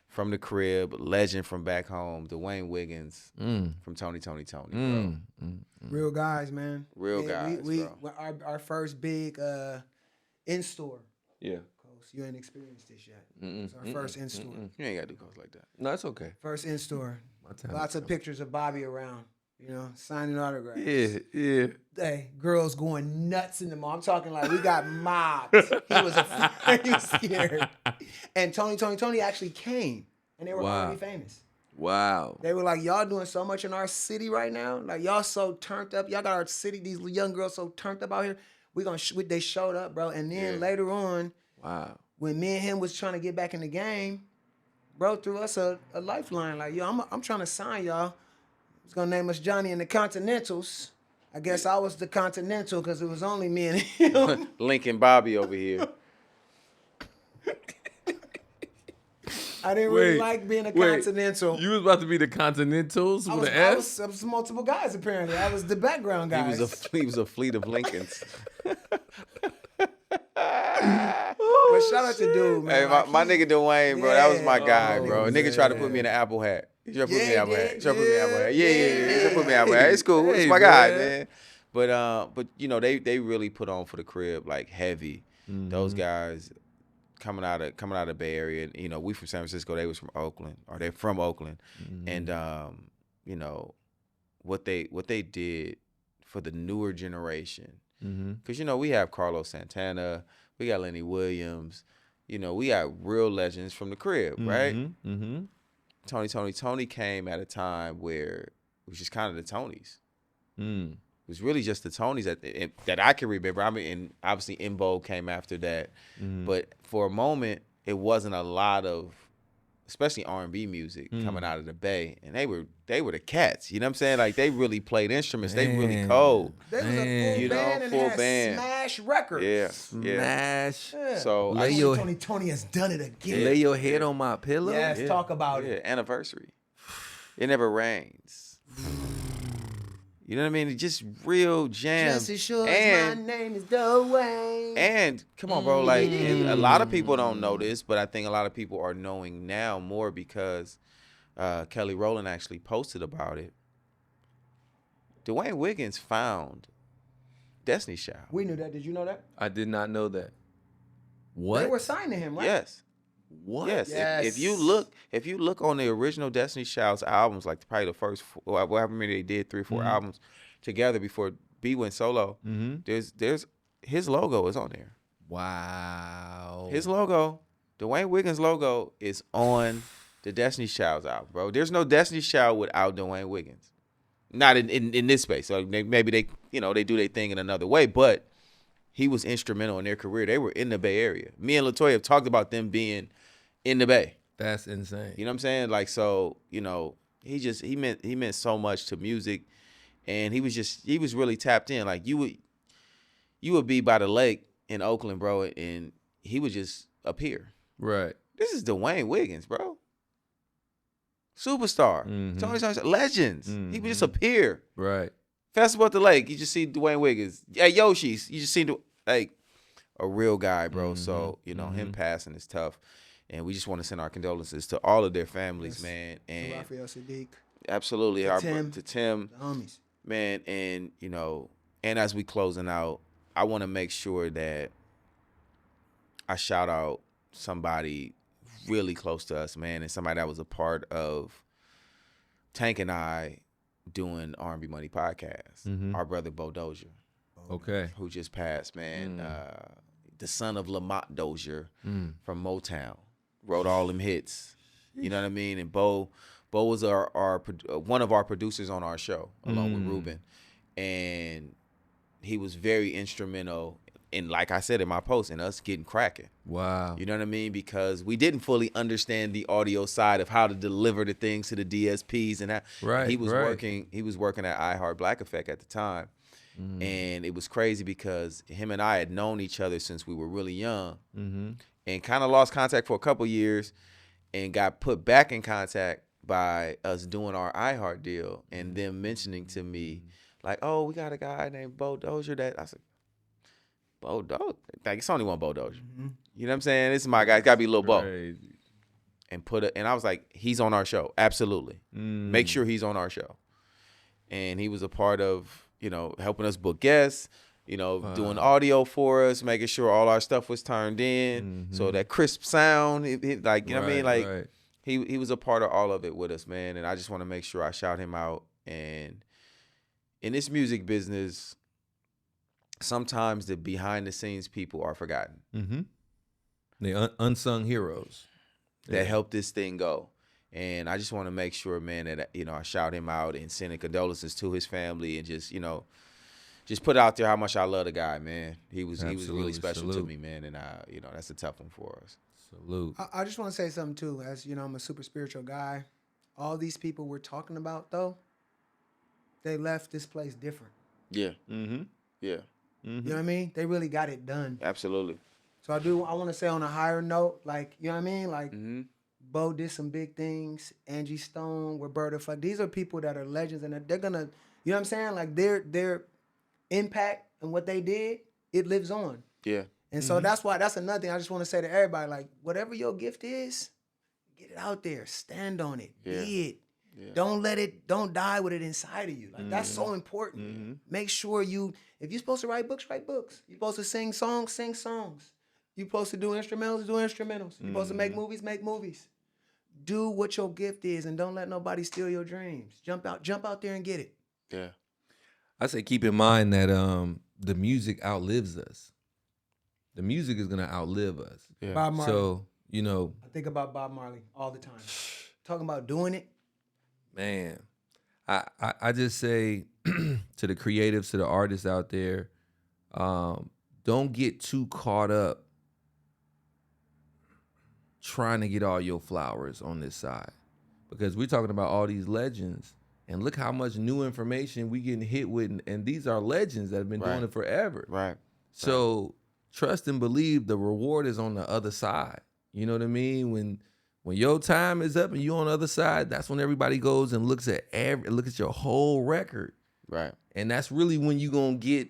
From the Crib, legend from back home, Dwayne Wiggins from Tony, bro. Real guys, man. Real guys, bro. Our first big in-store. Yeah. You ain't experienced this yet. It's our first in-store. You ain't got to do calls like that. No, it's okay. First in-store. My time Lots is of coming. pictures of Bobby around, you know, signing autographs. Yeah. Hey, girls going nuts in the mall. I'm talking like we got mobbed. He was scared. And Tony actually came, and they were Wow. already famous. Wow. They were like, y'all doing so much in our city right now. Like, y'all so turned up. Y'all got our city, these young girls so turned up out here. They showed up, bro. And then later on, Wow. when me and him was trying to get back in the game, bro threw us a lifeline. Like, yo, I'm trying to sign y'all. He's gonna name us Johnny and the Continentals. I guess I was the Continental because it was only me and him. Lincoln Bobby over here. I didn't really like being a Continental. You was about to be the Continentals I with was, an I S? was multiple guys apparently. I was the background guy. He was a fleet of Lincolns. But shout out to dude, man. Hey, my nigga Dwayne, bro, that was my guy, Oh, bro. A nigga tried to put me in an Apple hat. He tried to put me in an Apple hat. Yeah, He tried to put me in an Apple hat. Yeah. He tried to put me in an Apple hat. It's cool. Hey, It's my guy, man. man. But you know, they really put on for the Crib like heavy. Those guys coming out of Bay Area, and you know, we from San Francisco, they was from Oakland, or they're from Oakland. And you know, what they did for the newer generation. Because you know, we have Carlos Santana, we got Lenny Williams, you know, we got real legends from the Crib, right? Tony came at a time where it was just kind of the Tonys. It was really just the Tonys that I can remember. I mean, and obviously In Vogue came after that, but for a moment, it wasn't a lot of, especially R&B music coming out of the Bay, and they were the cats. You know what I'm saying? Like they really played instruments. They really cold. They was a full You know, band and full had band. smash records. Yeah, Smash. Yeah. So Lay your- Tony has done it again. Lay your head on my pillow. Yes, talk about yeah, it. anniversary. It never rains. You know what I mean? It's just real jams. Just as sure as my name is Dwayne. And come on, bro. Like and a lot of people don't know this, but I think a lot of people are knowing now more because Kelly Rowland actually posted about it. Dwayne Wiggins found Destiny's Child. We knew that. Did you know that? I did not know that. What? They were signed to him, right? Yes. What? Yes. Yes. If you look on the original Destiny's Child's albums, like probably the first, however many they did, 3 or 4 albums together before B went solo, there's his logo is on there. Wow. His logo, Dwayne Wiggins' logo, is on the Destiny's Child's album, bro. There's no Destiny's Child without Dwayne Wiggins. Not in this space. So maybe they do their thing in another way, but he was instrumental in their career. They were in the Bay Area. Me and LaToya have talked about them being in the Bay. That's insane. You know what I'm saying? Like, so, he meant so much to music, and he was really tapped in. Like you would be by the lake in Oakland, bro, and he would just appear. Right. This is Dwayne Wiggins, bro. Superstar. Tony legends. He would just appear. Right. Festival at the Lake, you just see Dwayne Wiggins. At Yoshi's, you just see like a real guy, bro. So, him passing is tough. And we just want to send our condolences to all of their families, man. And Raphael Sadiq. absolutely. To Tim. The homies. Man, and and as we closing out, I want to make sure that I shout out somebody really close to us, man, and somebody that was a part of Tank and I doing R&B Money podcast. Our brother Bo Dozier. Okay. Who just passed, man. The son of Lamont Dozier from Motown. Wrote all them hits. You know what I mean? And Bo was our one of our producers on our show, along with Ruben. And he was very instrumental in, like I said in my post, in us getting cracking. Wow. You know what I mean? Because we didn't fully understand the audio side of how to deliver the things to the DSPs, and Right. he was working at iHeart Black Effect at the time. And it was crazy because him and I had known each other since we were really young, and kind of lost contact for a couple years, and got put back in contact by us doing our iHeart deal, and them mentioning to me like, "Oh, we got a guy named Bo Dozier." That I said, "Bo Dozier? Like, it's only one Bo Dozier." You know what I'm saying? This is my guy. It's got to be Lil Bo. Crazy. And I was like, "He's on our show. Absolutely. Make sure he's on our show." And he was a part of, helping us book guests, doing audio for us, making sure all our stuff was turned in. So that crisp sound, like, you know what I mean? Like, right. he was a part of all of it with us, man. And I just want to make sure I shout him out. And in this music business, sometimes the behind the scenes people are forgotten. The unsung heroes that helped this thing go. And I just want to make sure, man, that, I shout him out and sending condolences to his family, and just, just put out there how much I love the guy, man. He was really special to me, man. And that's a tough one for us. Salute. I just want to say something too. As you know, I'm a super spiritual guy. All these people we're talking about, though, they left this place different. Yeah. Yeah. You know what I mean? They really got it done. Absolutely. So I want to say on a higher note, like, you know what I mean? Like, Bo did some big things. Angie Stone, Roberta Flack. These are people that are legends, and they're gonna, you know what I'm saying? Like, their impact and what they did, it lives on. Yeah. And so that's another thing I just want to say to everybody, like, whatever your gift is, get it out there. Stand on it. Yeah. Be it. Yeah. Don't die with it inside of you. Like, that's so important. Make sure if you're supposed to write books, write books. You're supposed to sing songs, sing songs. You're supposed to do instrumentals, do instrumentals. You're supposed to make movies, make movies. Do what your gift is, and don't let nobody steal your dreams. Jump out there and get it. Yeah. I say keep in mind that the music outlives us. The music is gonna outlive us. Yeah. Bob Marley. So, I think about Bob Marley all the time. Talking about doing it. man, I just say to the creatives, to the artists out there, don't get too caught up trying to get all your flowers on this side, because we're talking about all these legends, and look how much new information we getting hit with, and these are legends that have been doing it forever. Right. So trust and believe the reward is on the other side. You know what I mean? When your time is up and you on the other side, that's when everybody goes and looks at your whole record. Right. And that's really when you gonna get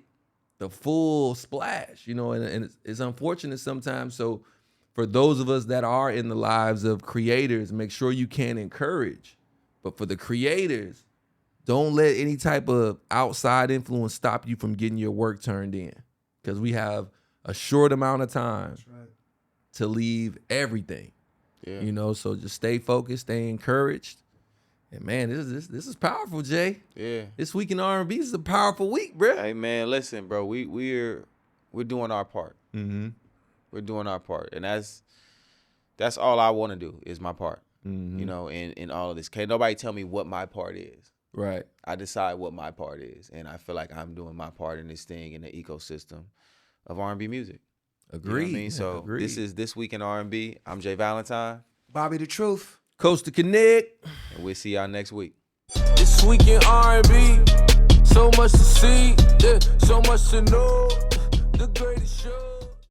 the full splash, you know, and it's unfortunate sometimes. So for those of us that are in the lives of creators, make sure you can encourage. But for the creators, don't let any type of outside influence stop you from getting your work turned in. Because we have a short amount of time to leave everything. Yeah. You know, so just stay focused, stay encouraged. And man, this is powerful, Jay. Yeah. This week in R&B is a powerful week, bro. Hey man, listen, bro, we're doing our part. Mm-hmm. We're doing our part, and that's all I want to do is my part. Mm-hmm. You know, in all of this. Can't nobody tell me what my part is. Right. I decide what my part is, and I feel like I'm doing my part in this thing in the ecosystem of R&B music. Agreed. You know what I mean? So this is This Week in R&B. I'm Jay Valentine. Bobby the Truth. Coast to Konnect. And we'll see y'all next week. This Week in R&B. So much to see, yeah, so much to know. The greatest show.